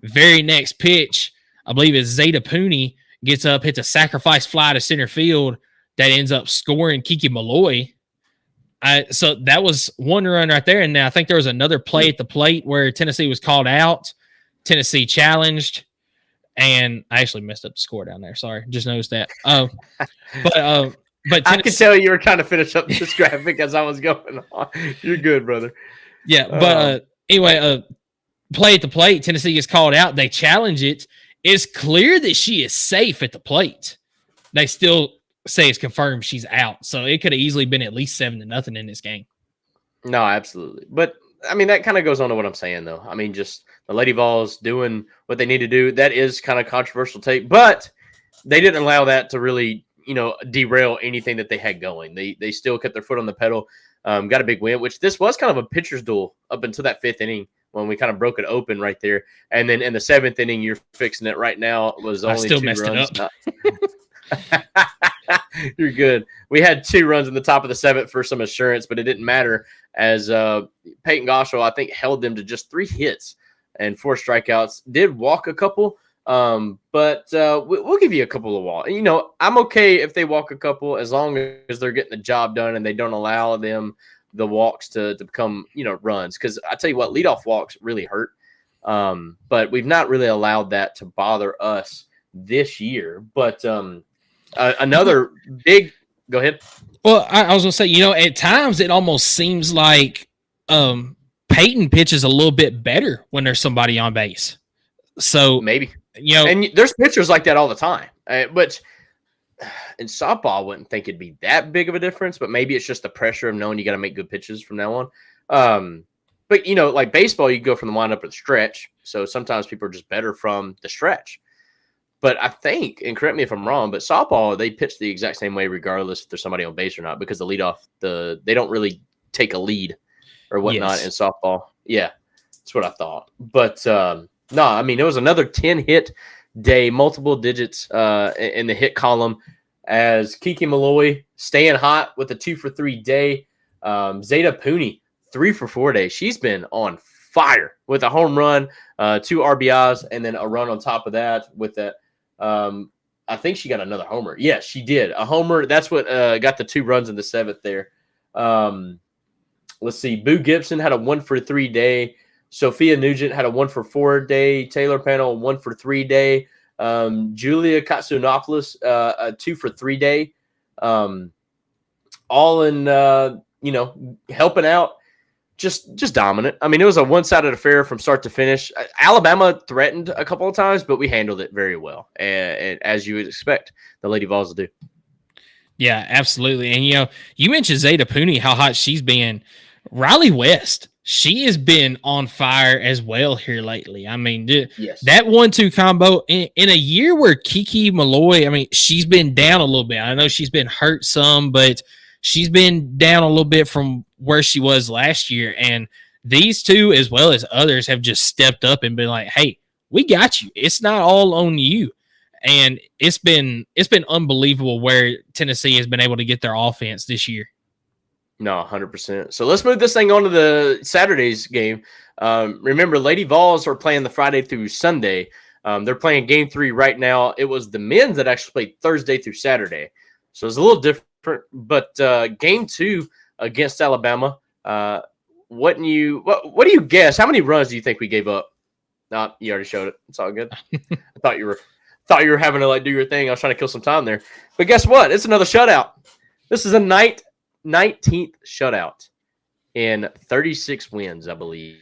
Very next pitch, I believe it's Zeta Pooney, gets up, hits a sacrifice fly to center field that ends up scoring Kiki Malloy. So that was one run right there. And I think there was another play at the plate where Tennessee was called out. Tennessee challenged. And I actually messed up the score down there. Sorry. Just noticed that. But I could tell you were trying to finish up this graphic as I was going on. You're good, brother. Yeah, but anyway, play at the plate, Tennessee gets called out. They challenge it. It's clear that she is safe at the plate. They still say it's confirmed she's out. So it could have easily been at least 7-0 in this game. No, absolutely. But, I mean, that kind of goes on to what I'm saying, though. I mean, just the Lady Vols doing what they need to do. That is kind of controversial take. But they didn't allow that to really derail anything that they had going. They still kept their foot on the pedal, got a big win, which this was kind of a pitcher's duel up until that 5th inning when we kind of broke it open right there. And then in the 7th inning, you're fixing it right now, was only 2 runs. You're good. We had 2 runs in the top of the 7th for some assurance, but it didn't matter as Peyton Goschel, I think, held them to just 3 hits and 4 strikeouts. Did walk a couple. But we'll give you a couple of walks. I'm okay if they walk a couple as long as they're getting the job done and they don't allow them the walks to become, runs. Because I tell you what, leadoff walks really hurt. But we've not really allowed that to bother us this year. But another big – go ahead. Well, I was going to say, at times it almost seems like Peyton pitches a little bit better when there's somebody on base. So maybe. And there's pitchers like that all the time. But in softball, I wouldn't think it'd be that big of a difference, but maybe it's just the pressure of knowing you got to make good pitches from now on. But, like baseball, you go from the windup or the stretch. So sometimes people are just better from the stretch. But I think, and correct me if I'm wrong, but softball, they pitch the exact same way regardless if there's somebody on base or not, because the leadoff, they don't really take a lead or whatnot in softball. Yeah, that's what I thought. But no, I mean, it was another 10-hit day, multiple digits in the hit column as Kiki Malloy staying hot with a 2-for-3 day. Zeta Pooney, 3-for-4 day. She's been on fire with a home run, 2 RBIs, and then a run on top of that with that. I think she got another homer. Yes, she did. A homer. That's what got the 2 runs in the 7th there. Let's see. Boo Gibson had a 1-for-3 day. Sophia Nugent had a 1-for-4 day. Taylor Panel, a 1-for-3 day. Julia Katsunopoulos, a 2-for-3 day. All in, helping out. Just dominant. I mean, it was a one-sided affair from start to finish. Alabama threatened a couple of times, but we handled it very well. And as you would expect, the Lady Vols will do. Yeah, absolutely. And, you mentioned Zeta Pooney, how hot she's been. Riley West, she has been on fire as well here lately. I mean, that 1-2 combo in a year where Kiki Malloy, I mean, she's been down a little bit. I know she's been hurt some, but she's been down a little bit from where she was last year. And these two, as well as others, have just stepped up and been like, hey, we got you. It's not all on you. And it's been unbelievable where Tennessee has been able to get their offense this year. No, 100%. So let's move this thing on to the Saturday's game. Remember, Lady Vols are playing the Friday through Sunday. They're playing game 3 right now. It was the men's that actually played Thursday through Saturday. So it's a little different. But game 2 against Alabama, what do you guess? How many runs do you think we gave up? You already showed it. It's all good. I thought you were having to do your thing. I was trying to kill some time there. But guess what? It's another shutout. This is a 19th shutout in 36 wins, I believe,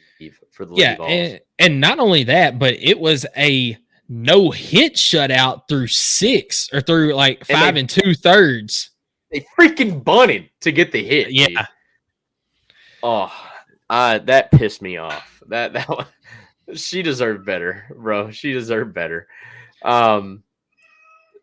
for the Lady Vols. And not only that, but it was a no-hit shutout through 5 2/3. They freaking bunted to get the hit. Yeah. Dude. Oh, that pissed me off. That she deserved better, bro. She deserved better.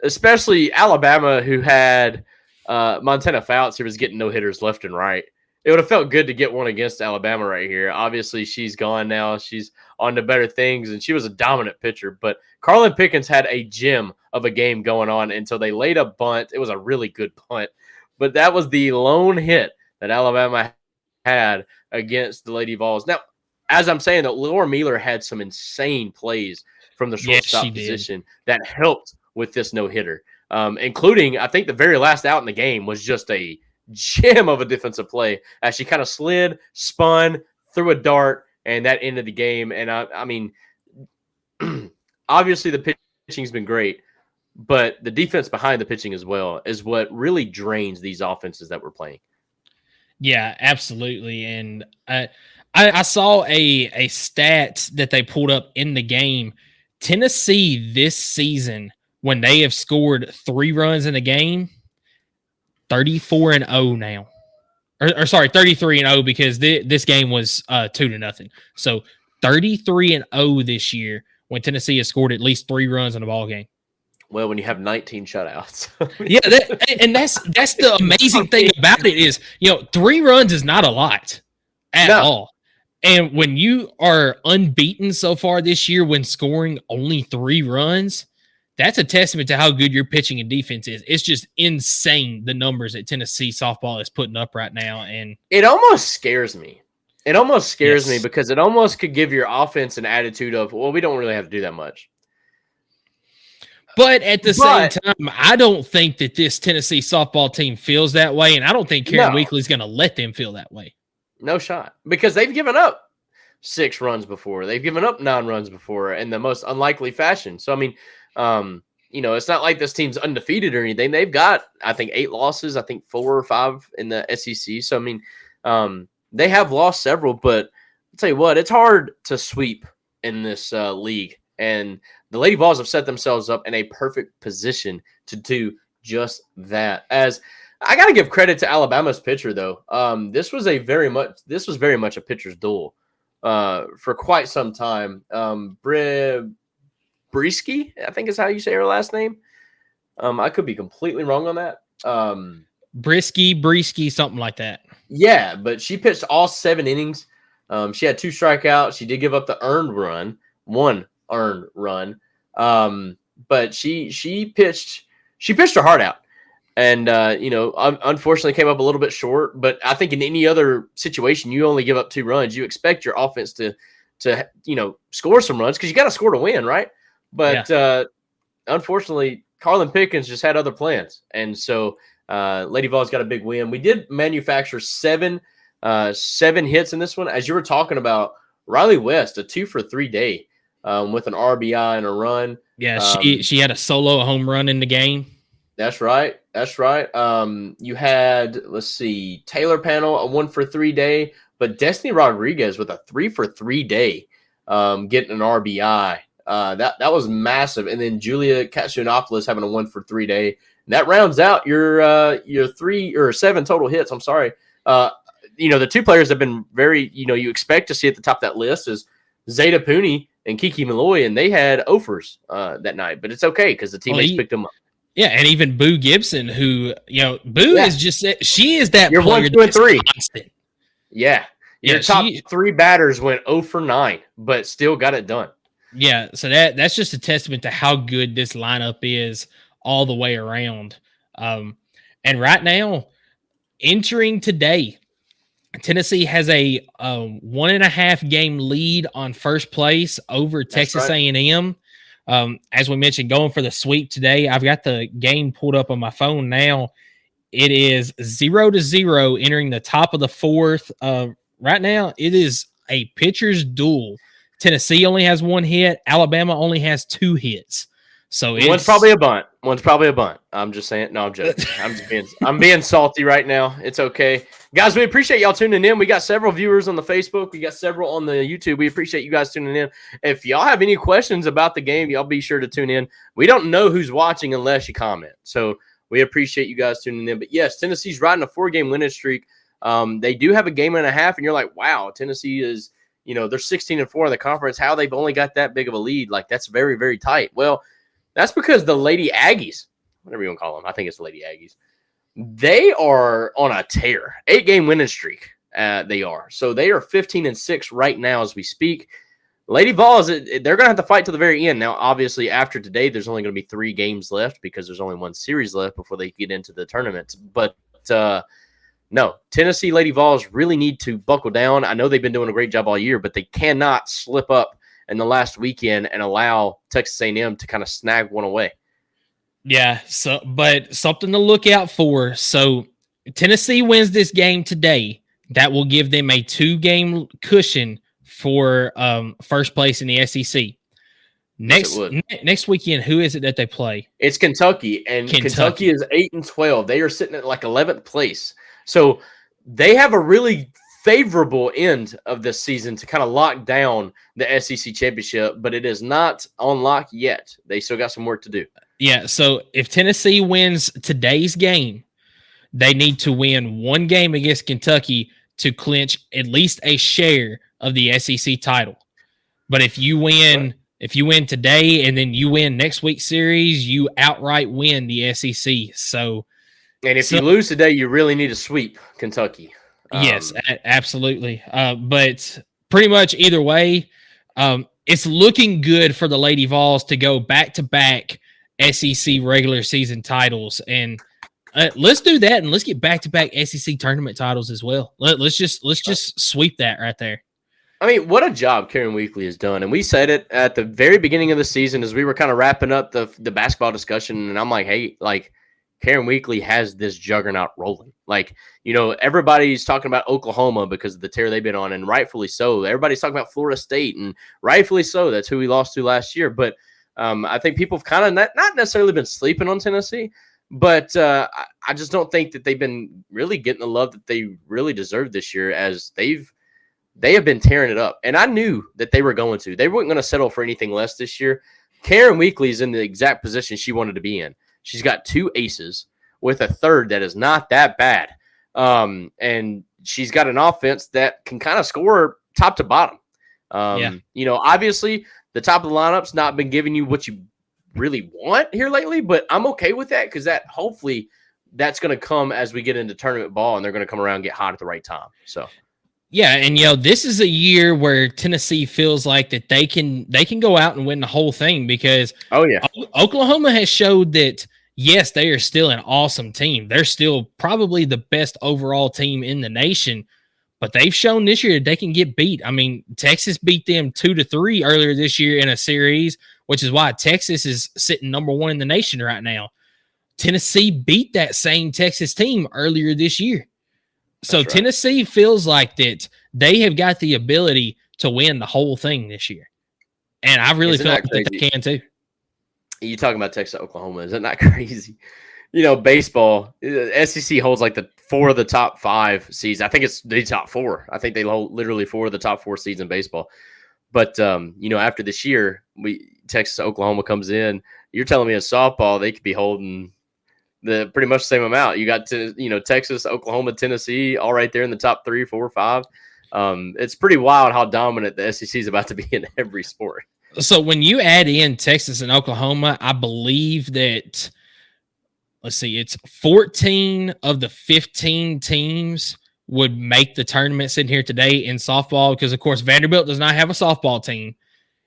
Especially Alabama, who had Montana Fouts, who was getting no hitters left and right. It would have felt good to get one against Alabama right here. Obviously, she's gone now. She's on to better things, and she was a dominant pitcher. But Carlin Pickens had a gem of a game going on until they laid a bunt. It was a really good punt. But that was the lone hit that Alabama had against the Lady Vols. Now, as I'm saying, that Laura Mueller had some insane plays from the shortstop position that helped with this no-hitter, including, I think, the very last out in the game was just a gem of a defensive play as she kind of slid, spun, threw a dart, and that ended the game. And I mean, obviously the pitching's been great, but the defense behind the pitching as well is what really drains these offenses that we're playing. Yeah, absolutely. And I saw a stat that they pulled up in the game. Tennessee this season, when they have scored 3 runs in a game, 34-0 now. Or sorry, 33-0 because this game was 2-0. So 33-0 this year when Tennessee has scored at least 3 runs in a ball game. Well, when you have 19 shutouts. Yeah, that's the amazing thing about it is, 3 runs is not a lot at all. And when you are unbeaten so far this year when scoring only 3 runs, that's a testament to how good your pitching and defense is. It's just insane, the numbers that Tennessee softball is putting up right now. And it almost scares me. It almost scares me because it almost could give your offense an attitude of, well, we don't really have to do that much. But at the same time, I don't think that this Tennessee softball team feels that way, and I don't think Karen Weekly's going to let them feel that way. No shot. Because they've given up 6 runs before. They've given up 9 runs before in the most unlikely fashion. So, I mean, it's not like this team's undefeated or anything. They've got, I think, 8 losses. I think 4 or 5 in the SEC. So, I mean, they have lost several. But I'll tell you what, it's hard to sweep in this league. And the Lady Vols have set themselves up in a perfect position to do just that. As I got to give credit to Alabama's pitcher, though. This was very much a pitcher's duel for quite some time. Brisky, I think is how you say her last name. I could be completely wrong on that. Brisky, something like that. Yeah, but she pitched all 7 innings. She had 2 strikeouts. She did give up the one earned run. But she pitched her heart out. And, unfortunately came up a little bit short. But I think in any other situation, you only give up 2 runs. You expect your offense to score some runs because you got to score to win, right? But unfortunately, Carlin Pickens just had other plans. And so Lady Vols got a big win. We did manufacture 7 hits in this one. As you were talking about, Riley West, a 2-for-3 day with an RBI and a run. Yeah, she had a solo home run in the game. That's right. You had, Taylor Panel, a 1-for-3 day, but Destiny Rodriguez with a 3-for-3 day, getting an RBI. That was massive. And then Julia Katsunopoulos having a 1-for-3 day. And that rounds out your 3 or 7 total hits. I'm sorry. The 2 players have been very, you expect to see at the top of that list is Zeta Pooney and Kiki Malloy, and they had offers that night. But it's okay because the teammates picked them up. Yeah, and even Boo Gibson, who, Boo is just, she is that You're player 1, 2, and 3. constant. Yeah. Your top 3 batters went 0 for 9, but still got it done. Yeah, so that's just a testament to how good this lineup is all the way around. And right now, entering today, Tennessee has a 1.5 game lead on first place over Texas A&M. As we mentioned, going for the sweep today. I've got the game pulled up on my phone now. It is 0-0 entering the top of the 4th. Right now, it is a pitcher's duel. Tennessee only has 1 hit. Alabama only has 2 hits. So one's probably a bunt. I'm just saying. No, I'm joking. I'm being salty right now. It's okay. Guys, we appreciate y'all tuning in. We got several viewers on the Facebook. We got several on the YouTube. We appreciate you guys tuning in. If y'all have any questions about the game, y'all be sure to tune in. We don't know who's watching unless you comment. So we appreciate you guys tuning in. But yes, Tennessee's riding a 4-game winning streak. They do have a game and a half, and you're like, wow, Tennessee is, they're 16-4 in the conference. How they've only got that big of a lead? Like, that's very, very tight. Well, that's because the Lady Aggies, whatever you want to call them, I think it's the Lady Aggies, they are on a tear. 8-game winning streak, they are. So they are 15-6 right now as we speak. Lady Vols, they're going to have to fight to the very end. Now, obviously, after today, there's only going to be 3 games left because there's only 1 series left before they get into the tournament. But, no, Tennessee Lady Vols really need to buckle down. I know they've been doing a great job all year, but they cannot slip up in the last weekend and allow Texas A&M to kind of snag one away. Yeah, but something to look out for. So Tennessee wins this game today. That will give them a 2-game cushion for first place in the SEC. Next weekend, who is it that they play? It's Kentucky, and Kentucky is 8-12. They are sitting at like 11th place. So they have a really favorable end of this season to kind of lock down the SEC championship, but it is not on lock yet. They still got some work to do. Yeah, so if Tennessee wins today's game, they need to win 1 game against Kentucky to clinch at least a share of the SEC title. But if you win today and then you win next week's series, you outright win the SEC. So, and if you lose today, you really need to sweep Kentucky. Yes, absolutely. But pretty much either way, it's looking good for the Lady Vols to go back-to-back SEC regular season titles. And let's do that, and let's get back-to-back SEC tournament titles as well. Let's just sweep that right there. I mean, what a job Karen Weekly has done. And we said it at the very beginning of the season as we were kind of wrapping up the basketball discussion. And I'm like, hey, like, Karen Weekly has this juggernaut rolling. Like, everybody's talking about Oklahoma because of the tear they've been on, and rightfully so. Everybody's talking about Florida State, and rightfully so. That's who we lost to last year. But I think people have kind of not necessarily been sleeping on Tennessee, but I just don't think that they've been really getting the love that they really deserve this year, as they have been tearing it up. And I knew that they were going to. They weren't going to settle for anything less this year. Karen Weekly is in the exact position she wanted to be in. She's got 2 aces with a third that is not that bad. And she's got an offense that can kind of score top to bottom. Obviously the top of the lineup's not been giving you what you really want here lately, but I'm okay with that because hopefully that's going to come as we get into tournament ball, and they're going to come around and get hot at the right time. So. Yeah, and this is a year where Tennessee feels like that they can go out and win the whole thing because Oklahoma has showed that yes, they are still an awesome team. They're still probably the best overall team in the nation, but they've shown this year that they can get beat. I mean, Texas beat them 2-3 earlier this year in a series, which is why Texas is sitting number 1 in the nation right now. Tennessee beat that same Texas team earlier this year. So right. Tennessee feels like that they have got the ability to win the whole thing this year. And I really feel like they can too. You talking about Texas, Oklahoma. Is that not crazy? Baseball, SEC holds like 4 of the top 5 seeds. I think it's the top 4. I think they hold literally 4 of the top 4 seeds in baseball. But, after this year, Texas, Oklahoma comes in. You're telling me in softball, they could be holding pretty much the same amount. You got Texas, Oklahoma, Tennessee, all right there in the top 3, 4, 5. It's pretty wild how dominant the SEC is about to be in every sport. So when you add in Texas and Oklahoma, I believe that let's see, it's 14 of the 15 teams would make the tournament sitting here today in softball because, of course, Vanderbilt does not have a softball team.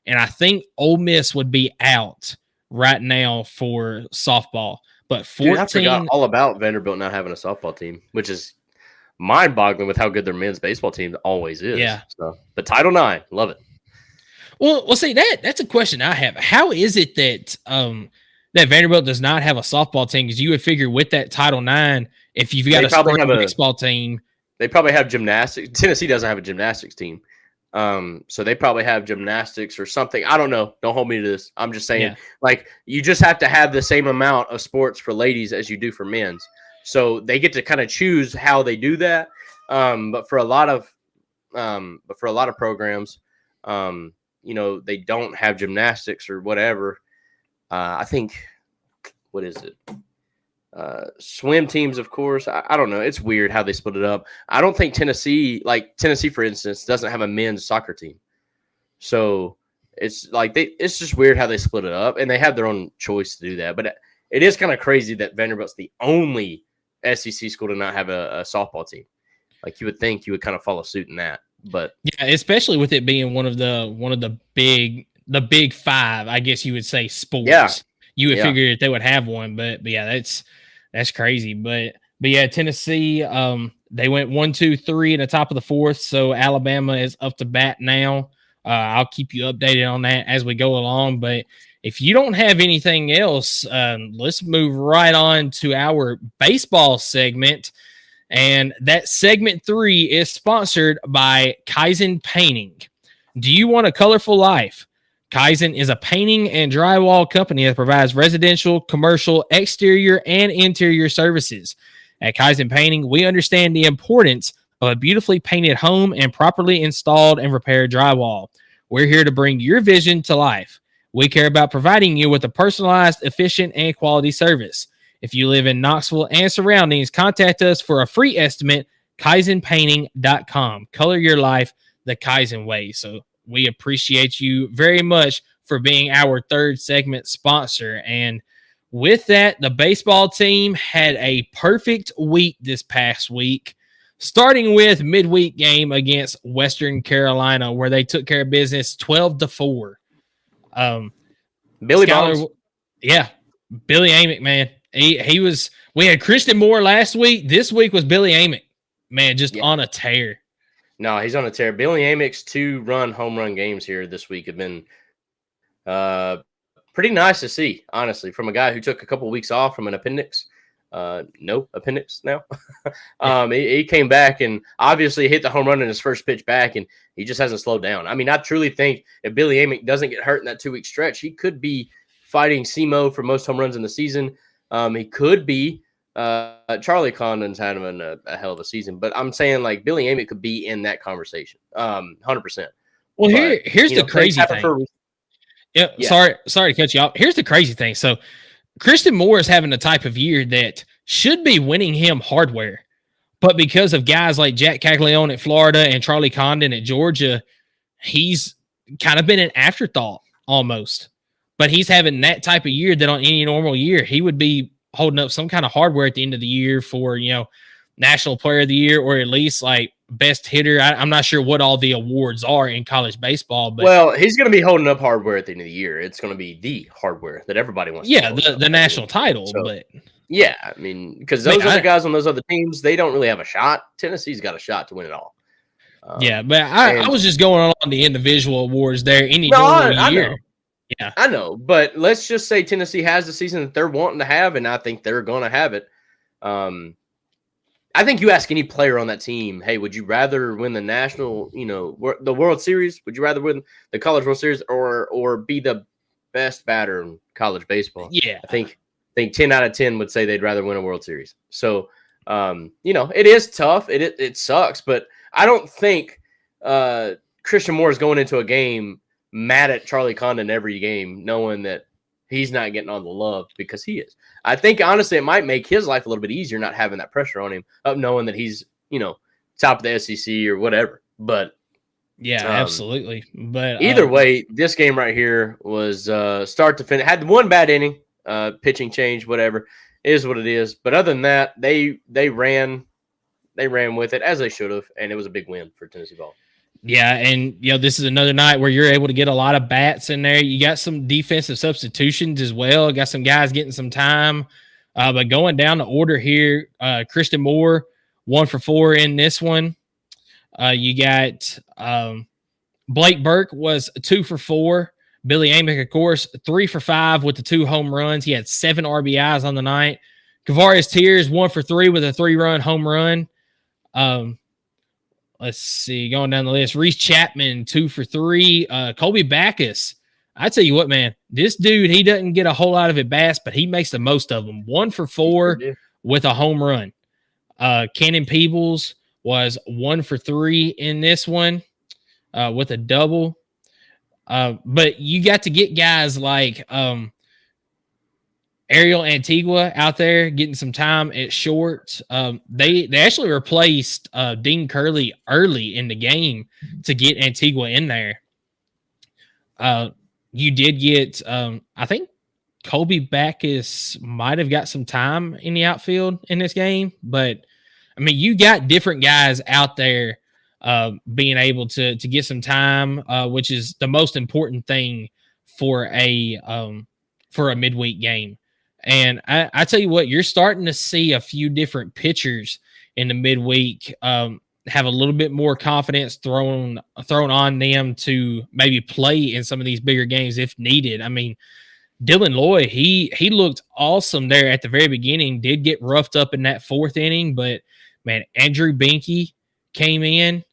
And I think Ole Miss would be out right now for softball. But 14. Dude, I forgot all about Vanderbilt not having a softball team, which is mind-boggling with how good their men's baseball team always is. Yeah. So, but Title IX, love it. Well, see, that's a question I have. How is it that that Vanderbilt does not have a softball team? Because you would figure with that Title IX, if you've got a spring baseball team. They probably have gymnastics. Tennessee doesn't have a gymnastics team. So they probably have gymnastics or something. I don't know. Don't hold me to this. I'm just saying, like, you just have to have the same amount of sports for ladies as you do for men's. So they get to kind of choose how they do that. But for a lot of programs, they don't have gymnastics or whatever. I think, what is it? Swim teams, of course. I don't know. It's weird how they split it up. I don't think Tennessee, for instance, doesn't have a men's soccer team. So it's like it's just weird how they split it up, and they have their own choice to do that. But it is kind of crazy that Vanderbilt's the only SEC school to not have a softball team. Like, you would think you would kind of follow suit in that. But yeah, especially with it being one of the big five, I guess you would say, sports. Yeah. You would figure that they would have one, but yeah, that's crazy. But yeah, Tennessee, they went 1-2-3 in the top of the fourth, so Alabama is up to bat now. I'll keep you updated on that as we go along. But if you don't have anything else, let's move right on to our baseball segment. And that segment 3 is sponsored by Kaizen Painting. Do you want a colorful life? Kaizen is a painting and drywall company that provides residential, commercial, exterior, and interior services. At Kaizen Painting, we understand the importance of a beautifully painted home and properly installed and repaired drywall. We're here to bring your vision to life. We care about providing you with a personalized, efficient, and quality service. If you live in Knoxville and surroundings, contact us for a free estimate, KaizenPainting.com. Color your life the Kaizen way. So we appreciate you very much for being our third segment sponsor. And with that, the baseball team had a perfect week this past week, starting with midweek game against Western Carolina, where they took care of business 12-4. Billy Bonds. Yeah, Billy Amick, man. He was. We had Christian Moore last week. This week was Billy Amick, man, just on a tear. No, he's on a tear. Billy Amick's 2 home run games here this week have been pretty nice to see, honestly, from a guy who took a couple of weeks off from an appendix. No appendix now. He came back and obviously hit the home run in his first pitch back, and he just hasn't slowed down. I mean, I truly think if Billy Amick doesn't get hurt in that 2-week stretch, he could be fighting SEMO for most home runs in the season. He could be. Charlie Condon's had him in a hell of a season, but I'm saying, like, Billy Amick could be in that conversation, 100%. Well, here's the crazy thing. Sorry to cut you off. Here's the crazy thing. So Christian Moore is having a type of year that should be winning him hardware, but because of guys like Jack Caglione at Florida and Charlie Condon at Georgia, he's kind of been an afterthought almost. But he's having that type of year that on any normal year, he would be holding up some kind of hardware at the end of the year for, National Player of the Year, or at least like best hitter. I'm not sure what all the awards are in college baseball, but he's going to be holding up hardware at the end of the year. It's going to be the hardware that everybody wants. The national title. So, but yeah, I mean, because those other guys on those other teams, they don't really have a shot. Tennessee's got a shot to win it all. But I was just going on the individual awards there. Normal year. Yeah, I know, but let's just say Tennessee has the season that they're wanting to have, and I think they're going to have it. I think you ask any player on that team, hey, would you rather win the national, the World Series? Would you rather win the College World Series or be the best batter in college baseball? Yeah, I think 10 out of 10 would say they'd rather win a World Series. So, it is tough. It sucks, but I don't think Christian Moore is going into a game mad at Charlie Condon every game, knowing that he's not getting all the love, because he is. I think, honestly, it might make his life a little bit easier not having that pressure on him of knowing that he's, top of the SEC or whatever. But yeah, absolutely. But either way, this game right here was start to finish. Had one bad inning pitching change, whatever, it is what it is. But other than that, they ran with it as they should have, and it was a big win for Tennessee ball. Yeah, and this is another night where you're able to get a lot of bats in there. You got some defensive substitutions as well. Got some guys getting some time. But going down the order here, Kristen Moore, 1 for 4 in this one. You got Blake Burke was 2 for 4. Billy Amick, of course, 3 for 5 with the 2 home runs. He had 7 RBIs on the night. Kavarius Tears, 1 for 3 with a 3-run home run. Let's see, going down the list. Reese Chapman, 2 for 3. Colby Backus, I tell you what, man, this dude, he doesn't get a whole lot of at-bats, but he makes the most of them. 1 for 4 with a home run. Cannon Peebles was 1 for 3 in this one with a double. But you got to get guys like Ariel Antigua out there getting some time at short. They actually replaced Dean Curley early in the game to get Antigua in there. You did get, I think Colby Backus might have got some time in the outfield in this game, but I mean, you got different guys out there being able to get some time, which is the most important thing for a midweek game. And I tell you what, you're starting to see a few different pitchers in the midweek have a little bit more confidence thrown on them to maybe play in some of these bigger games if needed. I mean, Dylan Lloyd, he looked awesome there at the very beginning, did get roughed up in that 4th inning, but man, Andrew Binky came in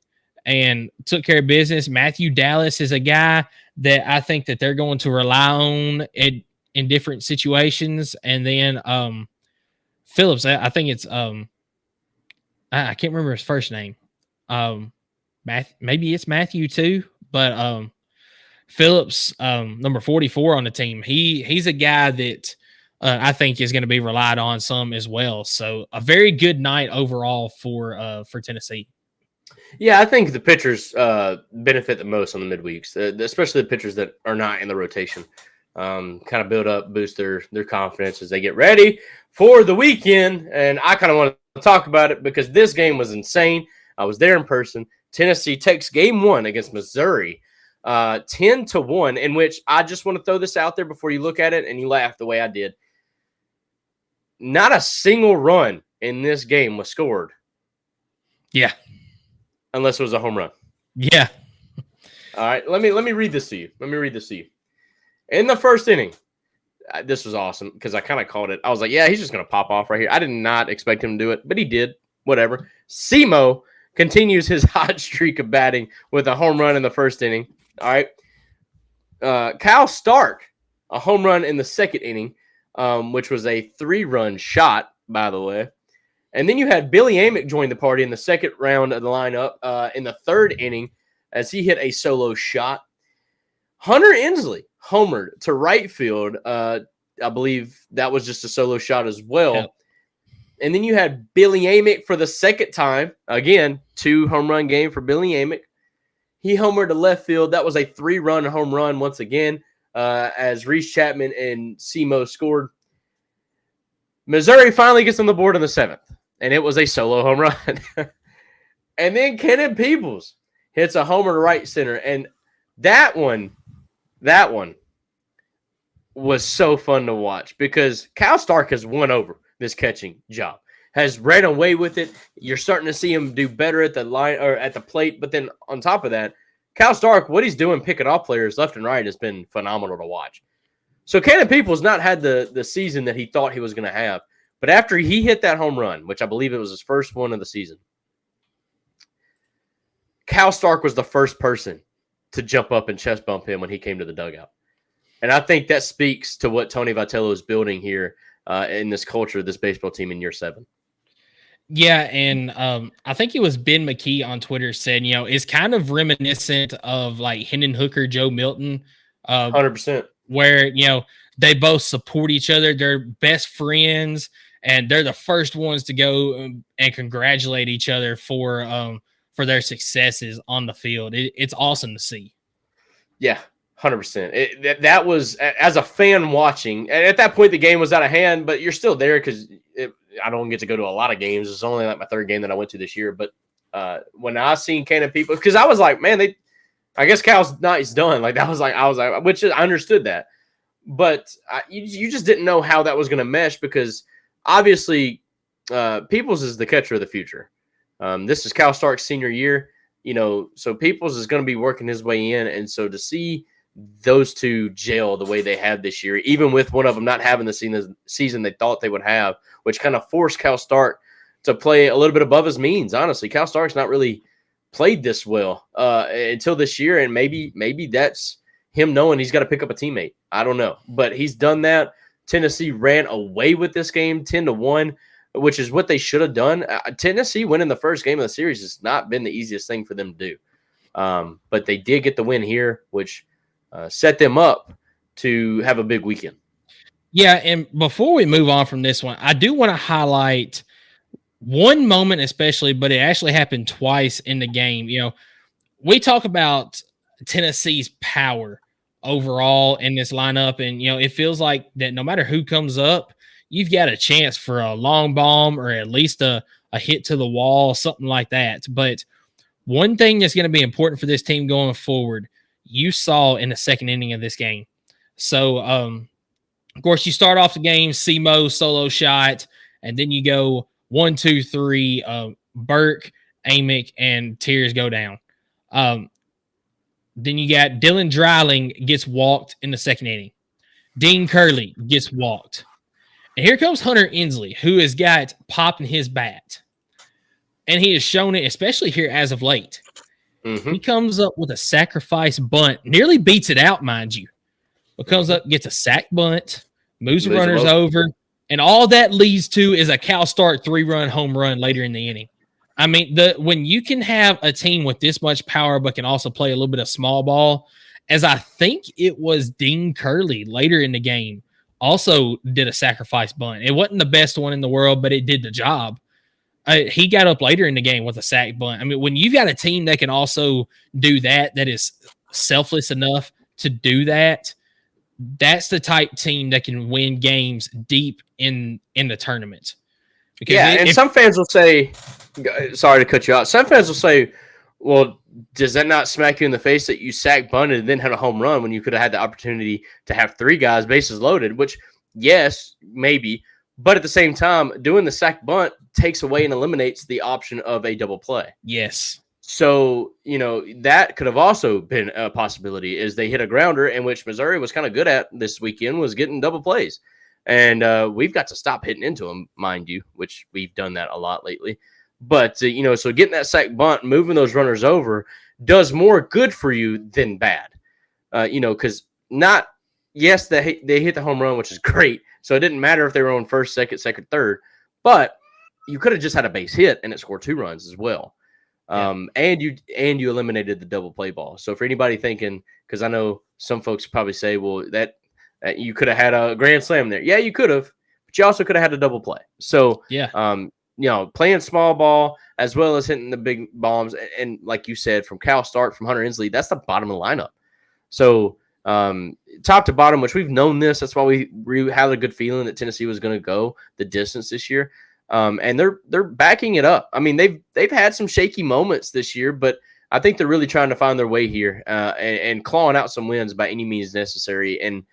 and took care of business. Matthew Dallas is a guy that I think that they're going to rely on in different situations. And then Phillips, I think it's I can't remember his first name. Maybe it's Matthew too, but Phillips, number 44 on the team, he's a guy that I think is going to be relied on some as well. So a very good night overall for Tennessee. Yeah, I think the pitchers benefit the most on the midweeks, especially the pitchers that are not in the rotation. Kind of build up, boost their confidence as they get ready for the weekend. And I kind of want to talk about it because this game was insane. I was there in person. Tennessee takes game 1 against Missouri, 10-1, in which I just want to throw this out there before you look at it and you laugh the way I did. Not a single run in this game was scored. Yeah. Unless it was a home run. Yeah. All right. Let me read this to you. In the first inning, this was awesome because I kind of called it. I was like, yeah, he's just going to pop off right here. I did not expect him to do it, but he did. Whatever. Simo continues his hot streak of batting with a home run in the first inning. All right. Kyle Stark, a home run in the second inning, which was a 3-run shot, by the way. And then you had Billy Amick join the party in the second round of the lineup in the third inning as he hit a solo shot. Hunter Inslee homered to right field. I believe that was just a solo shot as well. Yeah. And then you had Billy Amick for the second time. Again, 2-home run game for Billy Amick. He homered to left field. That was a 3-run home run once again as Reese Chapman and Simo scored. Missouri finally gets on the board in the 7th, and it was a solo home run. And then Cannon Peebles hits a homer to right center, and that one was so fun to watch because Kyle Stark has won over this catching job, has ran away with it. You're starting to see him do better at the line or at the plate, but then on top of that, Kyle Stark, what he's doing picking off players left and right has been phenomenal to watch. So Cannon Peebles not had the season that he thought he was going to have, but after he hit that home run, which I believe it was his first one of the season, Kyle Stark was the first person to jump up and chest bump him when he came to the dugout. And I think that speaks to what Tony Vitello is building here in this culture of this baseball team in year 7. Yeah, and I think it was Ben McKee on Twitter said, it's kind of reminiscent of like Hendon Hooker, Joe Milton. 100%. Where, they both support each other. They're best friends, and they're the first ones to go and congratulate each other for their successes on the field. It's awesome to see. Yeah, 100%. That was, as a fan watching, at that point the game was out of hand, but you're still there because I don't get to go to a lot of games. It's only like my third game that I went to this year. But when I seen Cannon people, because I was like, man, I guess Cal's night's done. Like I was like, which I understood that, but you just didn't know how that was going to mesh because obviously Peoples is the catcher of the future. This is Cal Stark's senior year, so Peoples is going to be working his way in, and so to see those two gel the way they had this year, even with one of them not having the season they thought they would have, which kind of forced Cal Stark to play a little bit above his means. Honestly, Cal Stark's not really played this well until this year, and maybe that's him knowing he's got to pick up a teammate. I don't know, but he's done that. Tennessee ran away with this game 10-1, which is what they should have done. Tennessee winning the first game of the series has not been the easiest thing for them to do, but they did get the win here, which set them up to have a big weekend. Yeah, and before we move on from this one, I do want to highlight one moment especially, but it actually happened twice in the game. We talk about Tennessee's power overall in this lineup, and it feels like that no matter who comes up, you've got a chance for a long bomb or at least a hit to the wall, something like that. But one thing that's going to be important for this team going forward, you saw in the second inning of this game. So, of course, you start off the game, Simo solo shot, and then you go 1, 2, 3, Burke, Amick, and Tears go down. Then you got Dylan Dreiling gets walked in the second inning. Dean Curley gets walked. And here comes Hunter Inslee, who has got pop in his bat. And he has shown it, especially here as of late. Mm-hmm. He comes up with a sacrifice bunt, nearly beats it out, mind you. But comes up, gets a sack bunt, moves the runners over, and all that leads to is a Cal Stark 3-run home run later in the inning. I mean, when you can have a team with this much power but can also play a little bit of small ball, as I think it was Dean Curley later in the game, also did a sacrifice bunt. It wasn't the best one in the world, but it did the job. He got up later in the game with a sack bunt. I mean, when you've got a team that can also do that is selfless enough to do that, that's the type team that can win games deep in the tournament. Because some fans will say, sorry to cut you out, some fans will say, well, does that not smack you in the face that you sack bunted and then had a home run when you could have had the opportunity to have 3 guys bases loaded? Which, yes, maybe. But at the same time, doing the sack bunt takes away and eliminates the option of a double play. Yes. So, that could have also been a possibility is they hit a grounder, in which Missouri was kind of good at this weekend, was getting double plays. And we've got to stop hitting into them, mind you, which we've done that a lot lately. But, so getting that sack bunt, moving those runners over does more good for you than bad. Because yes, they hit the home run, which is great. So it didn't matter if they were on first, second, third. But you could have just had a base hit and it scored 2 runs as well. And you eliminated the double play ball. So for anybody thinking, because I know some folks probably say, well, that you could have had a grand slam there. Yeah, you could have, but you also could have had a double play. So playing small ball as well as hitting the big bombs, and like you said, from Cal Stark, from Hunter Inslee, that's the bottom of the lineup. So top to bottom, which we've known this, that's why we had a good feeling that Tennessee was going to go the distance this year. And they're backing it up. I mean, they've had some shaky moments this year, but I think they're really trying to find their way here and clawing out some wins by any means necessary. And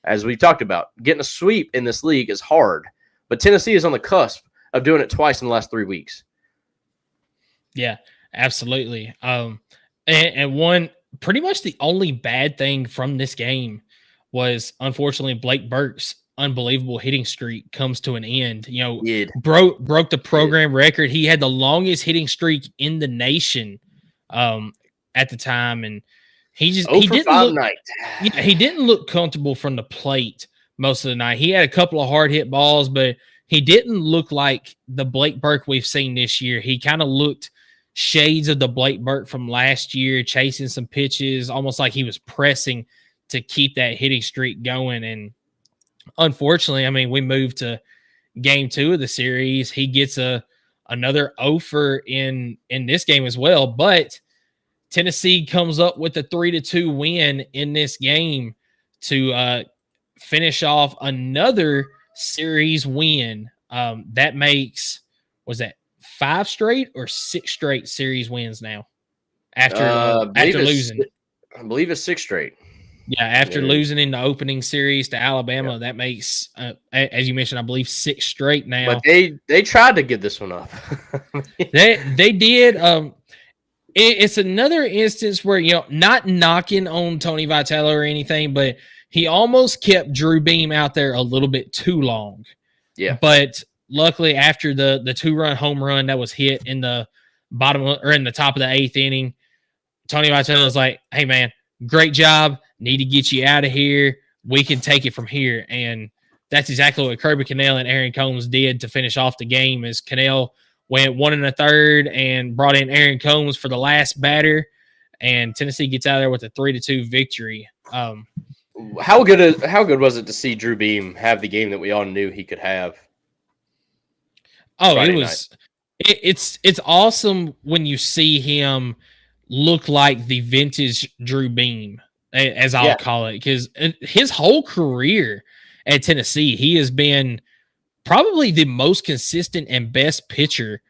as we've talked about, getting a sweep in this league is hard, but Tennessee is on the cusp of doing it twice in the last 3 weeks. Yeah, absolutely. And one, pretty much the only bad thing from this game was, unfortunately, Blake Burke's unbelievable hitting streak comes to an end. Broke the program record. He had the longest hitting streak in the nation at the time, and he didn't look comfortable from the plate most of the night. He had a couple of hard hit balls, but he didn't look like the Blake Burke we've seen this year. He kind of looked shades of the Blake Burke from last year, chasing some pitches, almost like he was pressing to keep that hitting streak going. And unfortunately, I mean, we moved to game 2 of the series. He gets another offer in this game as well. But Tennessee comes up with a 3-2 win in this game to finish off another series win. That makes, was that 5 straight or 6 straight series wins now? After losing. I believe it's 6 straight. Yeah, after losing in the opening series to Alabama, that makes, as you mentioned, I believe 6 straight now. But they tried to give this one up. they did. It's another instance where, not knocking on Tony Vitello or anything, but he almost kept Drew Beam out there a little bit too long. Yeah. But luckily, after the 2-run home run that was hit in the in the top of the 8th inning, Tony Vitello was like, "Hey man, great job. Need to get you out of here. We can take it from here." And that's exactly what Kirby Cannell and Aaron Combs did to finish off the game. As Cannell went 1 1/3 and brought in Aaron Combs for the last batter, and Tennessee gets out of there with a 3-2 victory. How good was it to see Drew Beam have the game that we all knew he could have? Oh, Friday night? It's awesome when you see him look like the vintage Drew Beam, as I'll call it, because his whole career at Tennessee, he has been probably the most consistent and best pitcher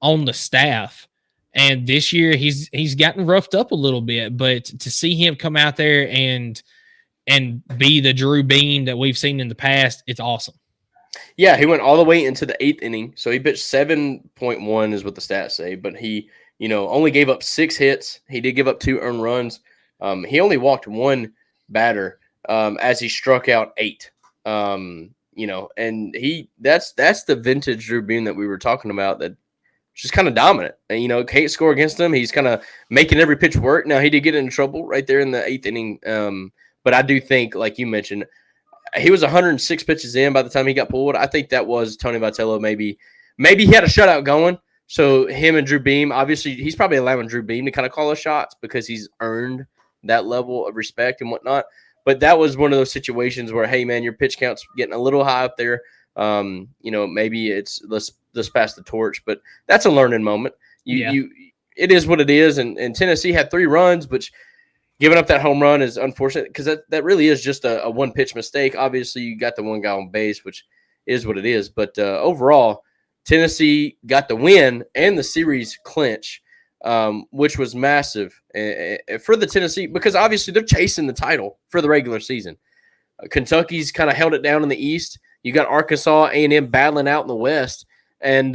on the staff. And this year he's gotten roughed up a little bit, but to see him come out there and be the Drew Beam that we've seen in the past, it's awesome. Yeah, he went all the way into the 8th inning. So he pitched 7.1 is what the stats say, but he, only gave up 6 hits. He did give up 2 earned runs. He only walked 1 batter as he struck out 8. And that's the vintage Drew Beam that we were talking about, that just kind of dominant. And, can't score against him. He's kind of making every pitch work. Now, he did get in trouble right there in the 8th inning. But I do think, like you mentioned, he was 106 pitches in by the time he got pulled. I think that was Tony Vitello. Maybe he had a shutout going. So him and Drew Beam, obviously, he's probably allowing Drew Beam to kind of call his shots because he's earned that level of respect and whatnot. But that was one of those situations where, hey, man, your pitch count's getting a little high up there. Maybe it's let's pass the torch. But that's a learning moment. It is what it is. And Tennessee had 3 runs, which giving up that home run is unfortunate because that really is just a one-pitch mistake. Obviously, you got the 1 guy on base, which is what it is. But overall, Tennessee got the win and the series clinch, which was massive for the Tennessee because obviously they're chasing the title for the regular season. Kentucky's kind of held it down in the East. You got Arkansas, A&M battling out in the West. And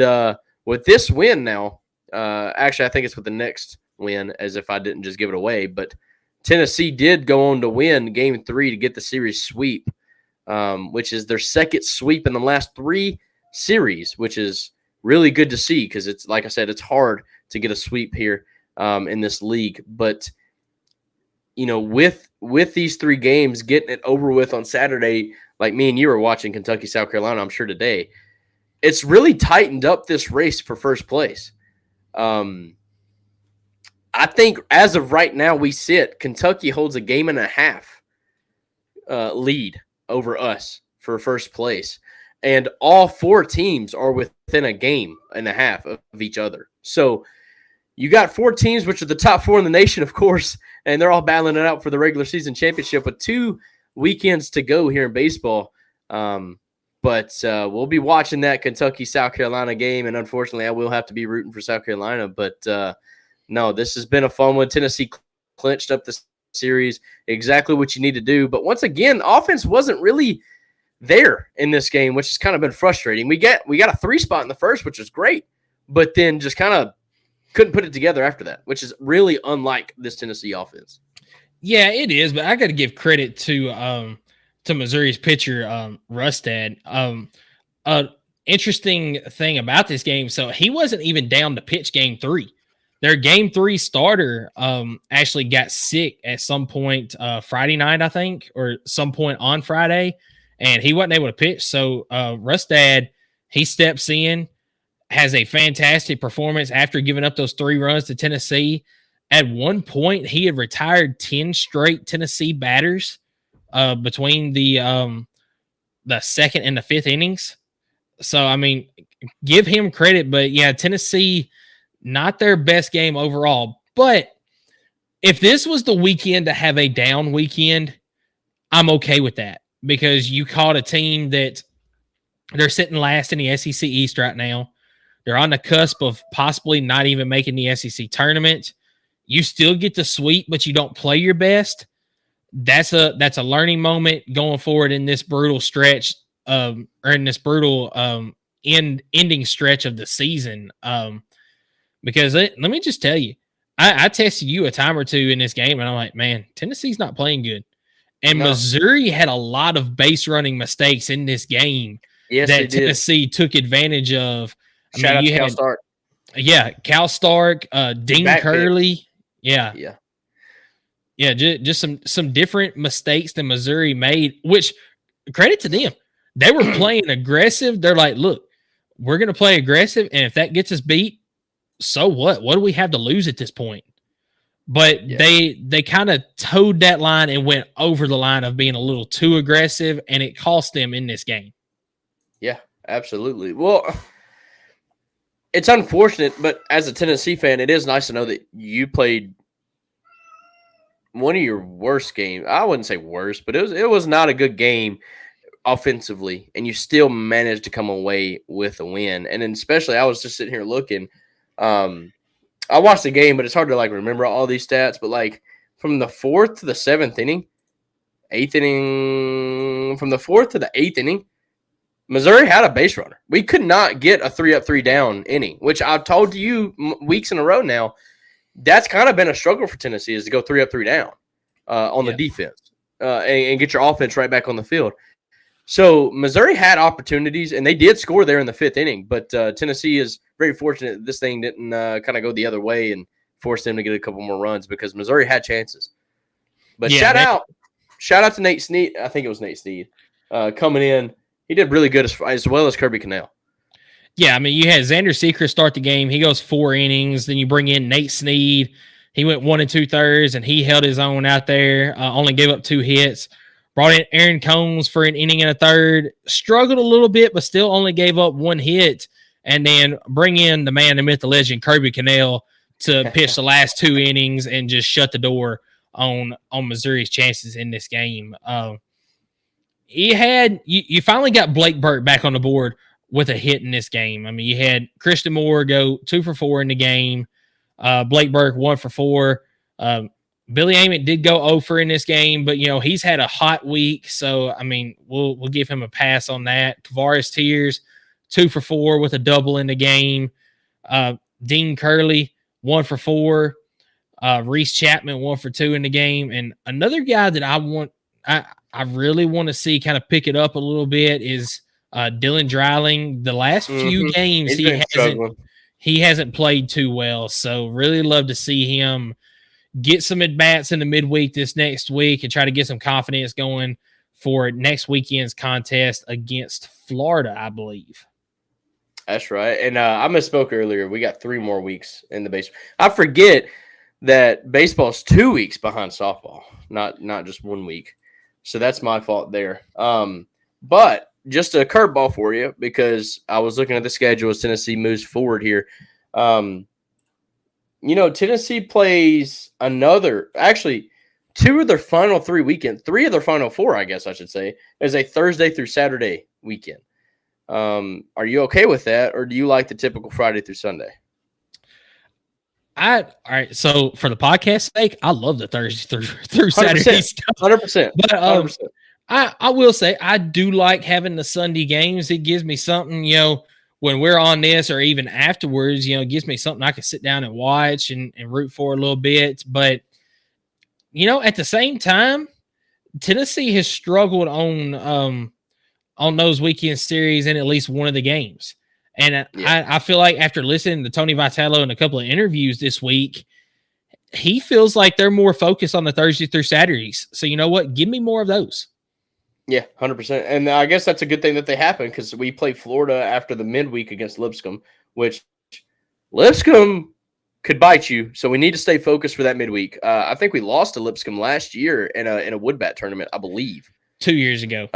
with this win now, actually I think it's with the next win, as if I didn't just give it away, but Tennessee did go on to win Game 3 to get the series sweep, which is their second sweep in the last 3 series, which is really good to see because it's, like I said, it's hard to get a sweep here in this league. But, with these 3 games, getting it over with on Saturday, like me and you were watching Kentucky, South Carolina, I'm sure today, it's really tightened up this race for first place. I think as of right now, Kentucky holds a 1.5 game lead over us for first place. And all 4 teams are within 1.5 games of each other. So you got 4 teams, which are the top 4 in the nation, of course, and they're all battling it out for the regular season championship with 2 weekends to go here in baseball. But we'll be watching that Kentucky-South Carolina game, and unfortunately I will have to be rooting for South Carolina. But no, this has been a fun one. Tennessee clinched up the series, exactly what you need to do. But once again, offense wasn't really there in this game, which has kind of been frustrating. We got a 3 spot in the first, which was great, but then just kind of couldn't put it together after that, which is really unlike this Tennessee offense. Yeah, it is, but I got to give credit to Missouri's pitcher, Rustad. Interesting thing about this game, so he wasn't even down to pitch Game 3. Their Game 3 starter actually got sick at some point Friday night, I think, or some point on Friday, and he wasn't able to pitch. So Rustad, he steps in, has a fantastic performance after giving up those 3 runs to Tennessee. At one point, he had retired 10 straight Tennessee batters between the 2nd and the 5th innings. So, I mean, give him credit. But, yeah, Tennessee, not their best game overall. But if this was the weekend to have a down weekend, I'm okay with that because you caught a team that they're sitting last in the SEC East right now. They're on the cusp of possibly not even making the SEC tournament. You still get the sweep, but you don't play your best. That's a learning moment going forward in this brutal stretch, or in this brutal ending stretch of the season. Because let me just tell you, I tested you a time or two in this game, and I'm like, man, Tennessee's not playing good. And no. Missouri had a lot of base running mistakes in this game that Tennessee took advantage of. Shout out to Cal Stark. Yeah, Cal Stark, Dean Curley. Yeah. Just some different mistakes that Missouri made, which credit to them. They were playing aggressive. They're like, look, we're going to play aggressive, and if that gets us beat, so what? What do we have to lose at this point? But they kind of towed that line and went over the line of being a little too aggressive, and it cost them in this game. Yeah, absolutely. Well, it's unfortunate, but as a Tennessee fan, it is nice to know that you played one of your worst games. I wouldn't say worst, but it was not a good game offensively, and you still managed to come away with a win. And then especially, I was just sitting here looking. I watched the game, but it's hard to remember all these stats. But from the 4th to the 7th inning, 8th inning, from the 4th to the 8th inning, Missouri had a base runner. We could not get a 3-up, 3-down inning, which I've told you weeks in a row now. That's kind of been a struggle for Tennessee is to go 3-up, 3-down on the defense and get your offense right back on the field. So Missouri had opportunities, and they did score there in the 5th inning. But Tennessee is very fortunate that this thing didn't kind of go the other way and force them to get a couple more runs because Missouri had chances. But shout out to Nate Snead. I think it was Nate Snead coming in. He did really good as well as Kirby Cannell. Yeah, I mean, you had Xander Sechrist start the game. He goes 4 innings. Then you bring in Nate Snead. He went 1 2/3, and he held his own out there. Only gave up 2 hits. Brought in Aaron Combs for an inning and a third. Struggled a little bit, but still only gave up 1 hit. And then bring in the man, the myth, the legend, Kirby Cannell to pitch the last 2 innings and just shut the door on Missouri's chances in this game. You finally got Blake Burke back on the board with a hit in this game. I mean, you had Christian Moore go 2 for 4 in the game. Blake Burke 1 for 4. Billy Ament did go 0 for in this game, but he's had a hot week, so I mean we'll give him a pass on that. Kavaris Tears 2 for 4 with a double in the game. Dean Curley 1 for 4. Reese Chapman 1 for 2 in the game, and another guy that I really want to see kind of pick it up a little bit is Dylan Dreiling. The last few games he hasn't played too well, so really love to see him get some at-bats in the midweek this next week and try to get some confidence going for next weekend's contest against Florida, I believe. That's right. And I misspoke earlier. We got 3 more weeks in the baseball. I forget that baseball's 2 weeks behind softball, not just 1 week. So that's my fault there. But just a curveball for you because I was looking at the schedule as Tennessee moves forward here. Tennessee plays 2 of their final 3 weekends, 3 of their final 4, I guess I should say, is a Thursday through Saturday weekend. Are you okay with that, or do you like the typical Friday through Sunday? All right. So for the podcast sake, I love the Thursday through Saturday stuff. 100%. But 100%. I will say I do like having the Sunday games. It gives me something, when we're on this or even afterwards, it gives me something I can sit down and watch and root for a little bit. But, at the same time, Tennessee has struggled on those weekend series in at least one of the games. And I feel like after listening to Tony Vitello in a couple of interviews this week, he feels like they're more focused on the Thursday through Saturdays. So you know what? Give me more of those. Yeah, 100%. And I guess that's a good thing that they happen because we play Florida after the midweek against Lipscomb, which Lipscomb could bite you. So we need to stay focused for that midweek. I think we lost to Lipscomb last year in a wood bat tournament, I believe. 2 years ago.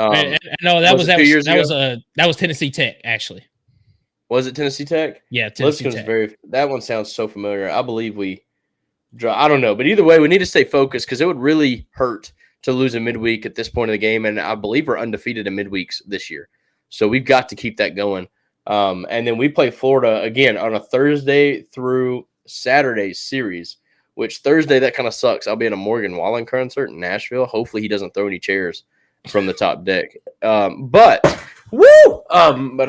No, that was Tennessee Tech, actually. Was it Tennessee Tech? Yeah, Tennessee Tech. That one sounds so familiar. I believe we I don't know, but either way, we need to stay focused because it would really hurt to lose a midweek at this point of the game, and I believe we're undefeated in midweeks this year, so we've got to keep that going. And then we play Florida again on a Thursday through Saturday series, which Thursday that kind of sucks. I'll be in a Morgan Wallen concert in Nashville. Hopefully he doesn't throw any chairs from the top deck. But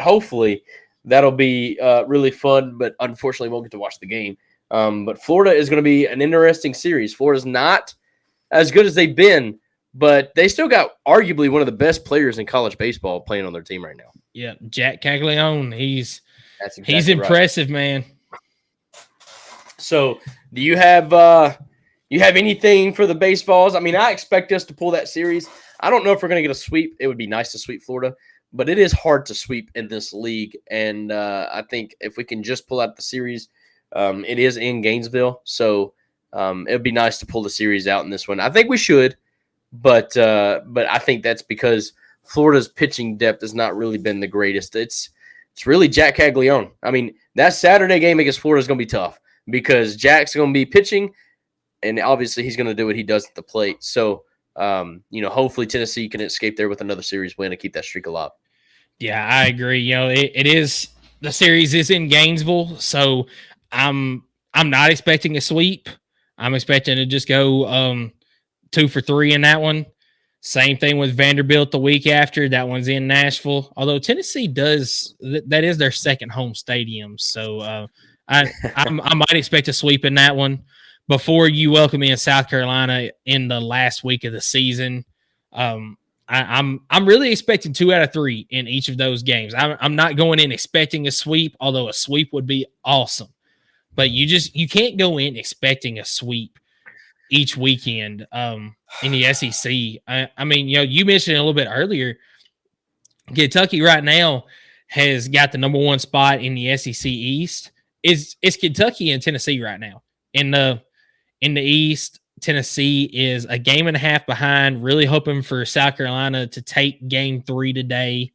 hopefully that'll be really fun, but unfortunately won't get to watch the game. But Florida is going to be an interesting series. Florida's not as good as they've been, but they still got arguably one of the best players in college baseball playing on their team right now. Yeah, Jack Caglione. He's right. impressive, man. So, do you have anything for the baseballs? I mean, I expect us to pull that series. I don't know if we're going to get a sweep. It would be nice to sweep Florida, but it is hard to sweep in this league. And I think if we can just pull out the series, it is in Gainesville, so it would be nice to pull the series out in this one. I think we should, but I think that's because Florida's pitching depth has not really been the greatest. It's really Jack Caglione. I mean, that Saturday game against Florida is going to be tough because Jack's going to be pitching, and obviously he's going to do what he does at the plate. So, hopefully Tennessee can escape there with another series win and keep that streak alive. Yeah, I agree. It is the series is in Gainesville, so I'm not expecting a sweep. I'm expecting to just go 2 for 3 in that one. Same thing with Vanderbilt the week after. That one's in Nashville. Although Tennessee that is their second home stadium. So I might expect a sweep in that one before you welcome in South Carolina in the last week of the season. I'm really expecting 2 out of 3 in each of those games. I'm not going in expecting a sweep, although a sweep would be awesome. But you can't go in expecting a sweep each weekend in the SEC. I mean, you mentioned it a little bit earlier. Kentucky right now has got the number 1 spot in the SEC East. It's Kentucky and Tennessee right now. In the East, Tennessee is a game and a half behind, really hoping for South Carolina to take game 3 today.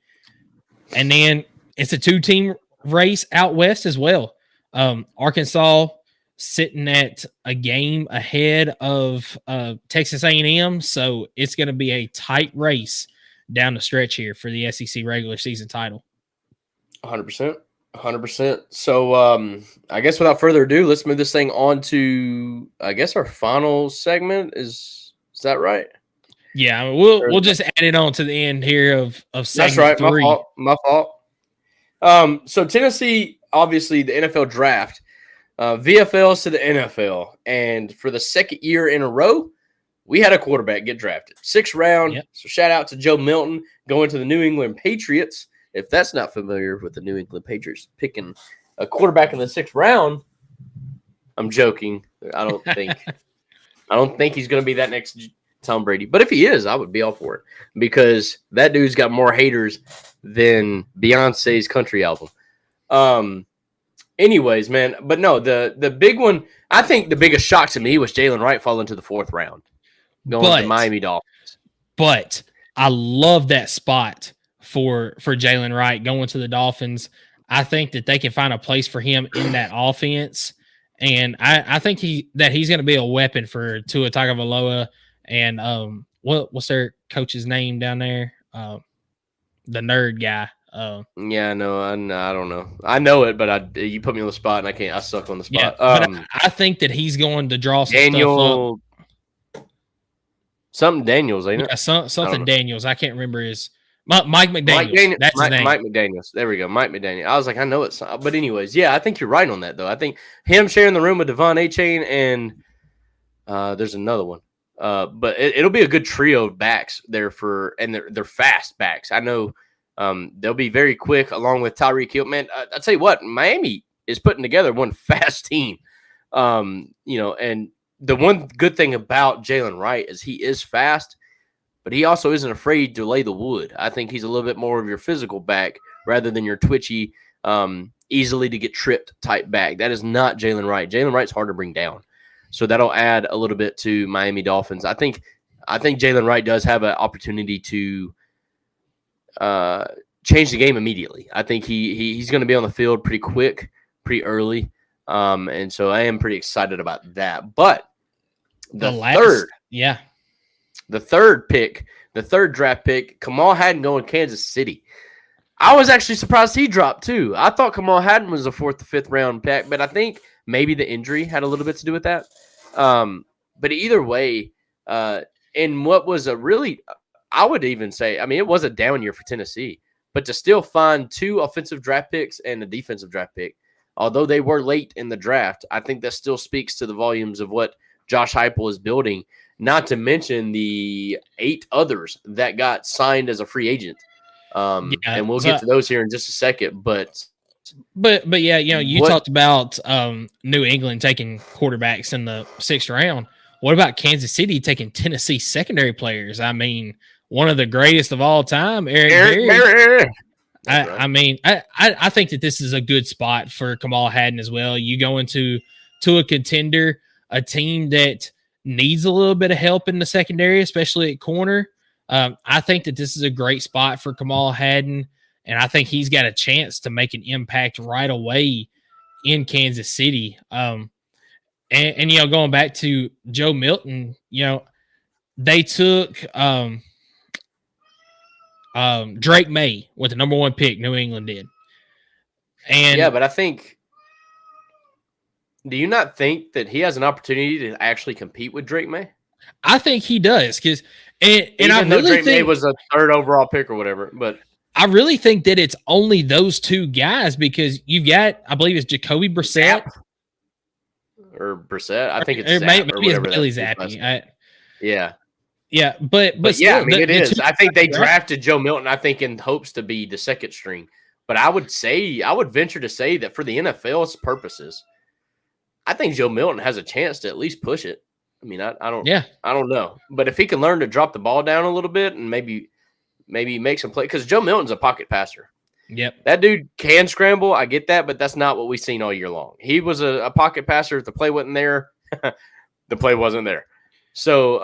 And then it's a 2-team race out west as well. Arkansas sitting at a game ahead of Texas A&M, so it's going to be a tight race down the stretch here for the SEC regular season title. 100%. 100%. So I guess without further ado, let's move this thing on to, I guess, our final segment. Is that right? Yeah, we'll just add it on to the end here of segment. That's right. 3. My fault. So Tennessee, obviously the NFL draft, VFLs to the NFL, and for the second year in a row, we had a quarterback get drafted. 6th round. Yep. So shout out to Joe Milton going to the New England Patriots. If that's not familiar with the New England Patriots picking a quarterback in the 6th round, I'm joking. I don't think he's going to be that next Tom Brady. But if he is, I would be all for it because that dude's got more haters than Beyonce's country album. Anyways, man, but no, the big one, I think the biggest shock to me was Jalen Wright falling to the 4th round, going to Miami Dolphins. But I love that spot for Jalen Wright going to the Dolphins. I think that they can find a place for him in that offense, and I think he's going to be a weapon for Tua Tagovailoa and what's their coach's name down there? The nerd guy. Yeah, no, I don't know. I know it, but you put me on the spot, and I suck on the spot. Yeah, but I think that he's going to draw some Daniel, stuff up. Something Daniels, ain't it? Yeah, something Daniels. I can't remember his Mike McDaniels. That's his name. Mike McDaniels. There we go. Mike McDaniels. I was like, I know it's, but anyways, yeah, I think you're right on that though. I think him sharing the room with Devon A-Chain and there's another one. But it'll be a good trio of backs there and they're fast backs. I know they'll be very quick along with Tyreek Hill. Man, I'll tell you what, Miami is putting together one fast team. And the one good thing about Jalen Wright is he is fast, but he also isn't afraid to lay the wood. I think he's a little bit more of your physical back rather than your twitchy, easily to get tripped type back. That is not Jalen Wright. Jalen Wright's hard to bring down. So that'll add a little bit to Miami Dolphins. I think Jalen Wright does have an opportunity to change the game immediately. I think he's going to be on the field pretty quick, pretty early. And so I am pretty excited about that. But the third draft pick, Kamal Hadden going Kansas City. I was actually surprised he dropped too. I thought Kamal Hadden was a 4th to 5th round pick, but I think maybe the injury had a little bit to do with that. But either way, in what was a really, I would even say, I mean, it was a down year for Tennessee, but to still find 2 offensive draft picks and a defensive draft pick, although they were late in the draft, I think that still speaks to the volumes of what Josh Heupel is building, not to mention the 8 others that got signed as a free agent. And we'll get to those here in just a second, but yeah, you talked about New England taking quarterbacks in the 6th round. What about Kansas City taking Tennessee secondary players? I mean, one of the greatest of all time, Eric Berry. I think that this is a good spot for Kamal Hadden as well. You go into a contender, a team that needs a little bit of help in the secondary, especially at corner. I think that this is a great spot for Kamal Hadden, and I think he's got a chance to make an impact right away in Kansas City. And going back to Joe Milton, they took Drake May with the number 1 pick. New England did, and yeah, but I think. Do you not think that he has an opportunity to actually compete with Drake May? I think he does, because and I really think May was a 3rd overall pick or whatever, but I really think that it's only those 2 guys, because you've got, I believe it's Jacoby Brissett or Brissett. I think it's maybe it's Bailey Zappi. But yeah, I mean, it is. I think they drafted Joe Milton, I think, in hopes to be the 2nd string. But I would venture to say that for the NFL's purposes, I think Joe Milton has a chance to at least push it. I mean, I don't know. But if he can learn to drop the ball down a little bit and maybe make some play, because Joe Milton's a pocket passer. Yep. That dude can scramble. I get that, but that's not what we've seen all year long. He was a pocket passer. If the play wasn't there, the play wasn't there. So,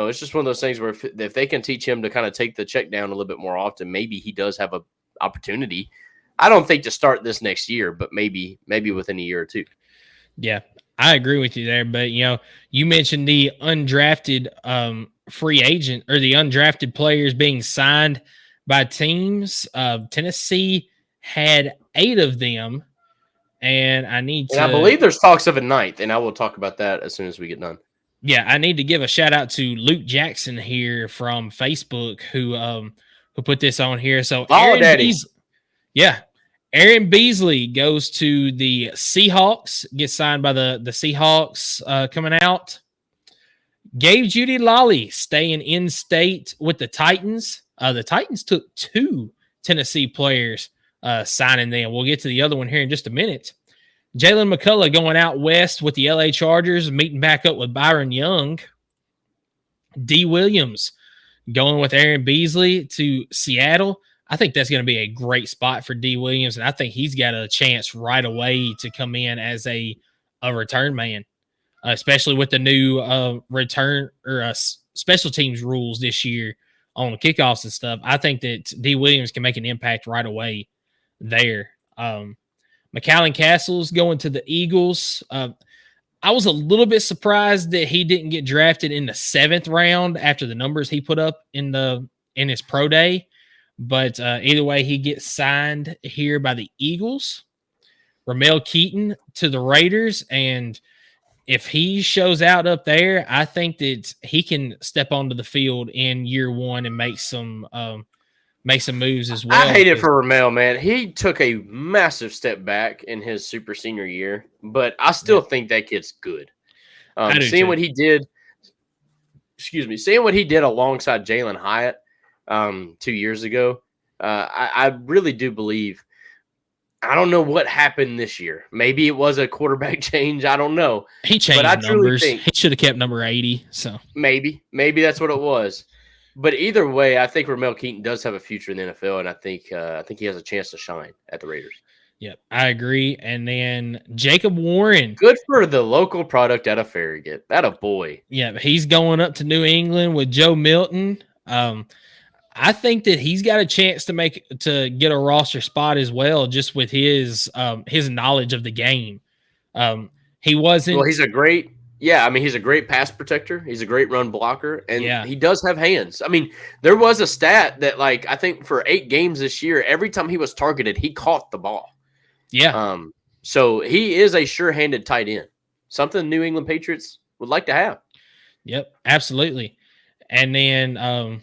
it's just one of those things where if they can teach him to kind of take the check down a little bit more often, maybe he does have an opportunity. I don't think to start this next year, but maybe within a year or 2. Yeah, I agree with you there. But, you mentioned the undrafted free agent, or the undrafted players being signed by teams. Tennessee had 8 of them, and I believe there's talks of a 9th, and I will talk about that as soon as we get done. Yeah, I need to give a shout out to Luke Jackson here from Facebook who put this on here. So Aaron Beasley goes to the Seahawks, gets signed by the Seahawks coming out. Gabe Jeudy-Lally staying in state with the Titans. The Titans took 2 Tennessee players signing them. We'll get to the other one here in just a minute. Jalen McCullough going out west with the LA Chargers, meeting back up with Byron Young. D. Williams going with Aaron Beasley to Seattle. I think that's going to be a great spot for D. Williams, and I think he's got a chance right away to come in as a return man, especially with the new return or special teams rules this year on the kickoffs and stuff. I think that D. Williams can make an impact right away there. McAllen Castle's going to the Eagles. I was a little bit surprised that he didn't get drafted in the 7th round after the numbers he put up in his pro day. But either way, he gets signed here by the Eagles. Ramel Keaton to the Raiders. And if he shows out up there, I think that he can step onto the field in year 1 and make some moves as well. I hate it for Ramel, man. He took a massive step back in his super senior year, but I still think that kid's good. Seeing what he did alongside Jalen Hyatt 2 years ago, I really do believe. I don't know what happened this year. Maybe it was a quarterback change. I don't know. He changed numbers. He should have kept number 80. So maybe that's what it was. But either way, I think Ramel Keaton does have a future in the NFL, and I think he has a chance to shine at the Raiders. Yep, I agree. And then Jacob Warren. Good for the local product out of Farragut. That a boy. Yeah, he's going up to New England with Joe Milton. I think that he's got a chance to get a roster spot as well, just with his knowledge of the game. He wasn't. Well, he's a great pass protector. He's a great run blocker, and he does have hands. I mean, there was a stat that, like, I think for 8 games this year, every time he was targeted, he caught the ball. Yeah. So he is a sure-handed tight end, something New England Patriots would like to have. Yep, absolutely. And then,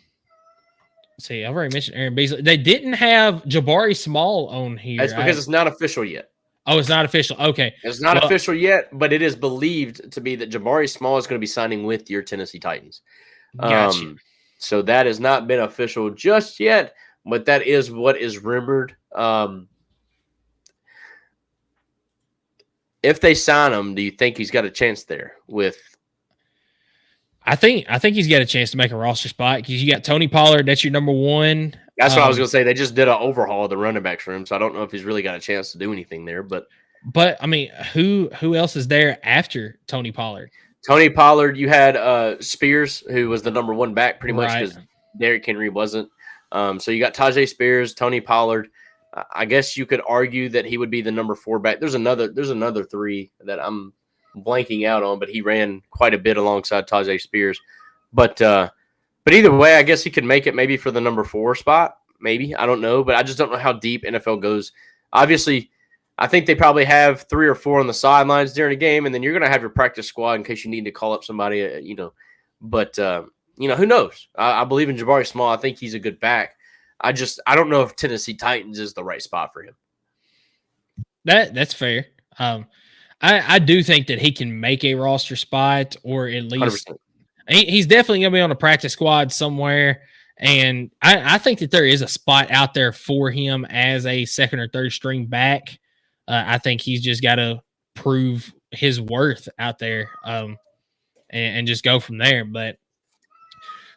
see, I've already mentioned Aaron Beasley. They didn't have Jabari Small on here. That's because it's not official yet. Oh, it's not official. Okay. It's not official yet, but it is believed to be that Jabari Small is going to be signing with your Tennessee Titans. Gotcha. So that has not been official just yet, but that is what is rumored. If they sign him, do you think he's got a chance there with? I think he's got a chance to make a roster spot because you got Tony Pollard. That's your number one. That's what I was going to say. They just did an overhaul of the running backs room, so I don't know if he's really got a chance to do anything there. But I mean, who else is there after Tony Pollard? Tony Pollard, you had Spears, who was the number 1 back pretty much because Derrick Henry wasn't. So you got Tajay Spears, Tony Pollard. I guess you could argue that he would be the number 4 back. There's another 3 that I'm blanking out on, but he ran quite a bit alongside Tajay Spears. But either way, I guess he could make it maybe for the number 4 spot. Maybe. I don't know, but I just don't know how deep NFL goes. Obviously, I think they probably have 3 or 4 on the sidelines during a game, and then you're going to have your practice squad in case you need to call up somebody, But, who knows? I believe in Jabari Small. I think he's a good back. I don't know if Tennessee Titans is the right spot for him. That's fair. I do think that he can make a roster spot, or at least 100%. He's definitely going to be on a practice squad somewhere. And I think that there is a spot out there for him as a 2nd or 3rd string back. I think he's just got to prove his worth out there and just go from there. But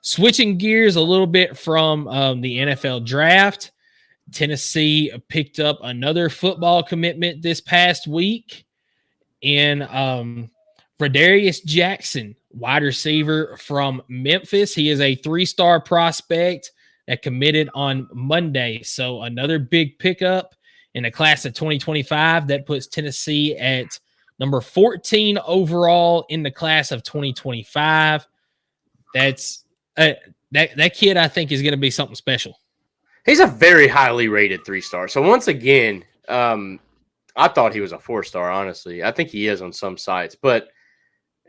switching gears a little bit from the NFL draft, Tennessee picked up another football commitment this past week in Rodarius Jackson, wide receiver from Memphis. He is a 3-star prospect that committed on Monday. So another big pickup in the class of 2025 that puts Tennessee at number 14 overall in the class of 2025. That's that kid, I think, is going to be something special. He's a very highly rated 3-star. So once again, I thought he was a 4-star, honestly. I think he is on some sites, but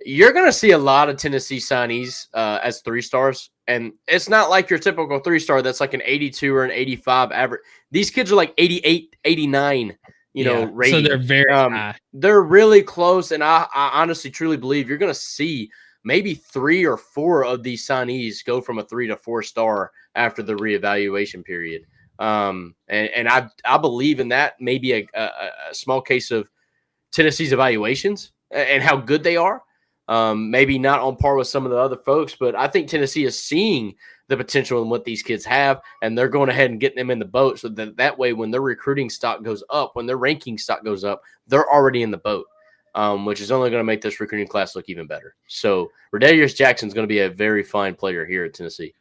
you're going to see a lot of Tennessee signees as 3-stars, and it's not like your typical 3-star that's like an 82 or an 85 average. These kids are like 88, 89, rated. So they're very high. They're really close, and I honestly, truly believe you're going to see maybe 3 or 4 of these signees go from a 3 to 4-star after the reevaluation period. And I believe in that. Maybe a small case of Tennessee's evaluations and how good they are. Maybe not on par with some of the other folks, but I think Tennessee is seeing the potential in what these kids have, and they're going ahead and getting them in the boat so that way when their recruiting stock goes up, when their ranking stock goes up, they're already in the boat, which is only going to make this recruiting class look even better. So Rodarius Jackson is going to be a very fine player here at Tennessee.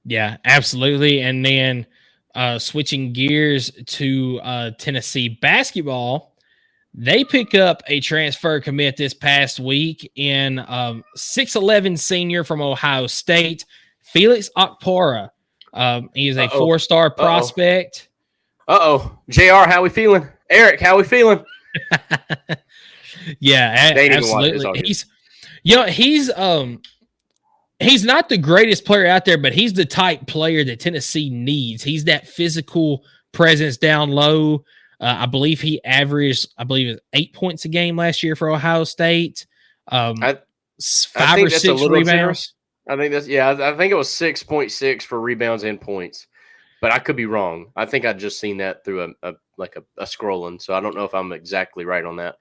Yeah, absolutely. And then switching gears to Tennessee basketball, they pick up a transfer commit this past week in 6'11" senior from Ohio State, Felix Okpara. He is a 4-star prospect. JR, how we feeling? Eric, how we feeling? Yeah, absolutely. He's not the greatest player out there, but he's the type player that Tennessee needs. He's that physical presence down low. I believe he averaged, 8 points a game last year for Ohio State. 5 or 6 rebounds. I think it was 6.6 for rebounds and points, but I could be wrong. I think I just seen that through a scrolling, so I don't know if I'm exactly right on that.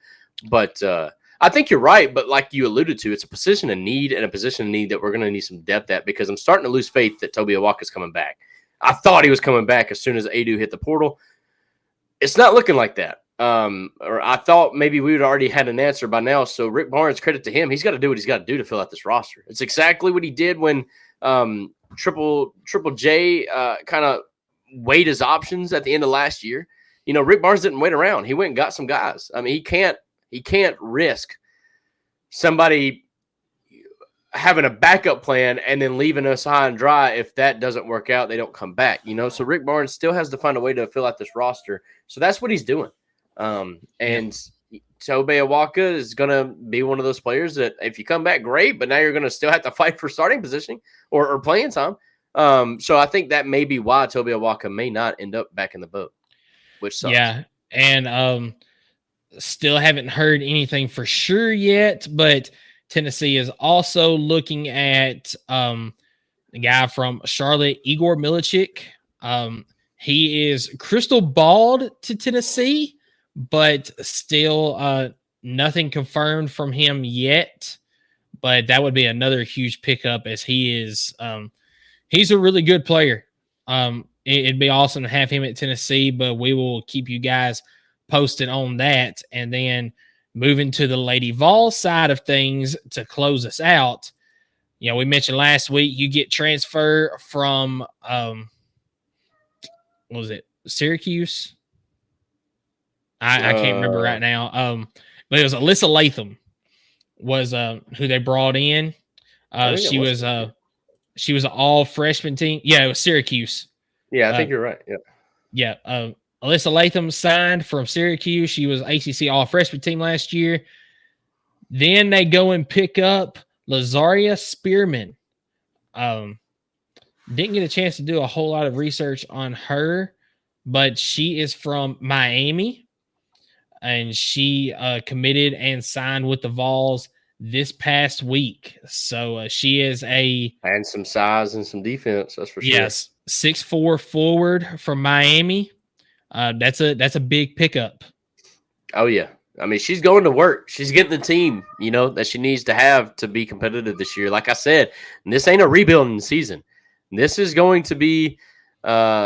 But I think you're right. But like you alluded to, it's a position of need and a position of need that we're going to need some depth at, because I'm starting to lose faith that Toby Awaka's coming back. I thought he was coming back as soon as Adu hit the portal. It's not looking like that. Or I thought maybe we would already had an answer by now. So Rick Barnes, credit to him. He's got to do what he's got to do to fill out this roster. It's exactly what he did when Triple J kind of weighed his options at the end of last year. Rick Barnes didn't wait around. He went and got some guys. I mean, he can't He can't risk somebody having a backup plan and then leaving us high and dry. If that doesn't work out, they don't come back, So Rick Barnes still has to find a way to fill out this roster. So that's what he's doing. And Tobe Awaka is going to be one of those players that if you come back, great, but now you're going to still have to fight for starting position or playing time. So I think that may be why Tobe Awaka may not end up back in the boat, which sucks. Yeah, and still haven't heard anything for sure yet, but Tennessee is also looking at the guy from Charlotte, Igor Milichik. He is crystal balled to Tennessee, but still nothing confirmed from him yet. But that would be another huge pickup as he is he's a really good player. It'd be awesome to have him at Tennessee, but we will keep you guys posted on that. And then moving to the Lady Vol side of things to close us out. We mentioned last week you get transfer from what was it? Syracuse? I can't remember right now. But it was Alyssa Latham was who they brought in. She was an all freshman team. Yeah, it was Syracuse. Yeah, I think you're right. Yeah. Yeah. Alyssa Latham signed from Syracuse. She was ACC all freshman team last year. Then they go and pick up Lazaria Spearman. Didn't get a chance to do a whole lot of research on her, but she is from Miami, and she committed and signed with the Vols this past week. So she is and some size and some defense. That's for sure. Yes, 6'4" forward from Miami. That's a big pickup. Oh yeah. I mean, she's going to work. She's getting the team, that she needs to have to be competitive this year. Like I said, this ain't a rebuilding season. This is going to be not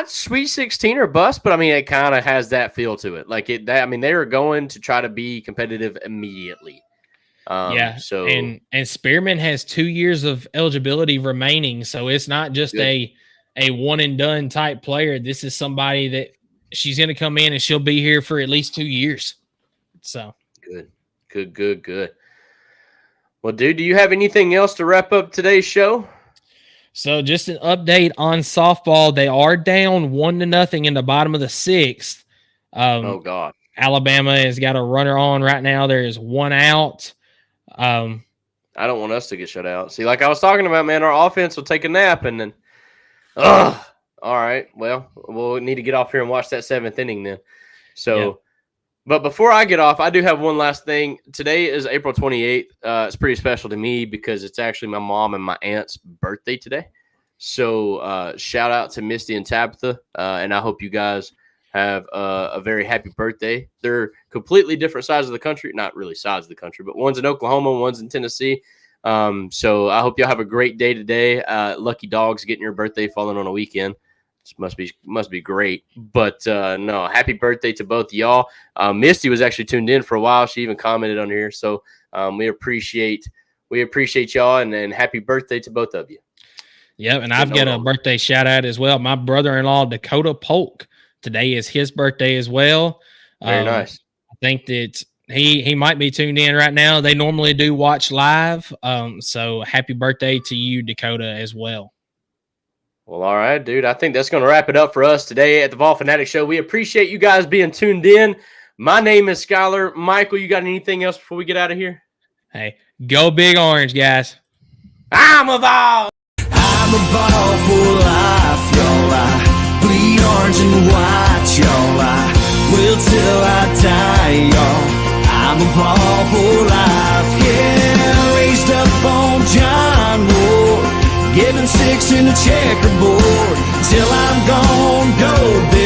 Sweet 16 or bust, but I mean, it kind of has that feel to it. They are going to try to be competitive immediately. So and Spearman has 2 years of eligibility remaining, so it's not just a one and done type player. This is somebody that she's going to come in and she'll be here for at least 2 years. So good. Well, dude, do you have anything else to wrap up today's show? So just an update on softball. They are down 1-0 in the bottom of the sixth. Oh God. Alabama has got a runner on right now. There is one out. I don't want us to get shut out. See, like I was talking about, man, our offense will take a nap and then all right. Well, we'll need to get off here and watch that seventh inning then. So, But before I get off, I do have one last thing. Today is April 28th. It's pretty special to me because it's actually my mom and my aunt's birthday today. So shout out to Misty and Tabitha, and I hope you guys have a very happy birthday. They're completely different sides of the country. Not really sides of the country, but one's in Oklahoma, one's in Tennessee. So I hope y'all have a great day today. Lucky dogs getting your birthday falling on a weekend. This must be great. But no, happy birthday to both of y'all. Misty was actually tuned in for a while. She even commented on here. So we appreciate y'all and happy birthday to both of you. Yep, and I've got a birthday shout out as well. My brother-in-law, Dakota Polk. Today is his birthday as well. Very nice. I think that he might be tuned in right now. They normally do watch live. So happy birthday to you, Dakota, as well. Well, all right, dude. I think that's going to wrap it up for us today at the Vol Fanatic Show. We appreciate you guys being tuned in. My name is Skylar. Michael, you got anything else before we get out of here? Hey, go Big Orange, guys. I'm a Vol. I'm a Vol for life, y'all. I bleed orange and white, y'all. I will till I die, y'all. I'm a Vol for life, yeah. Raised up on John Ward, giving six in the checkerboard till I'm gone, go big.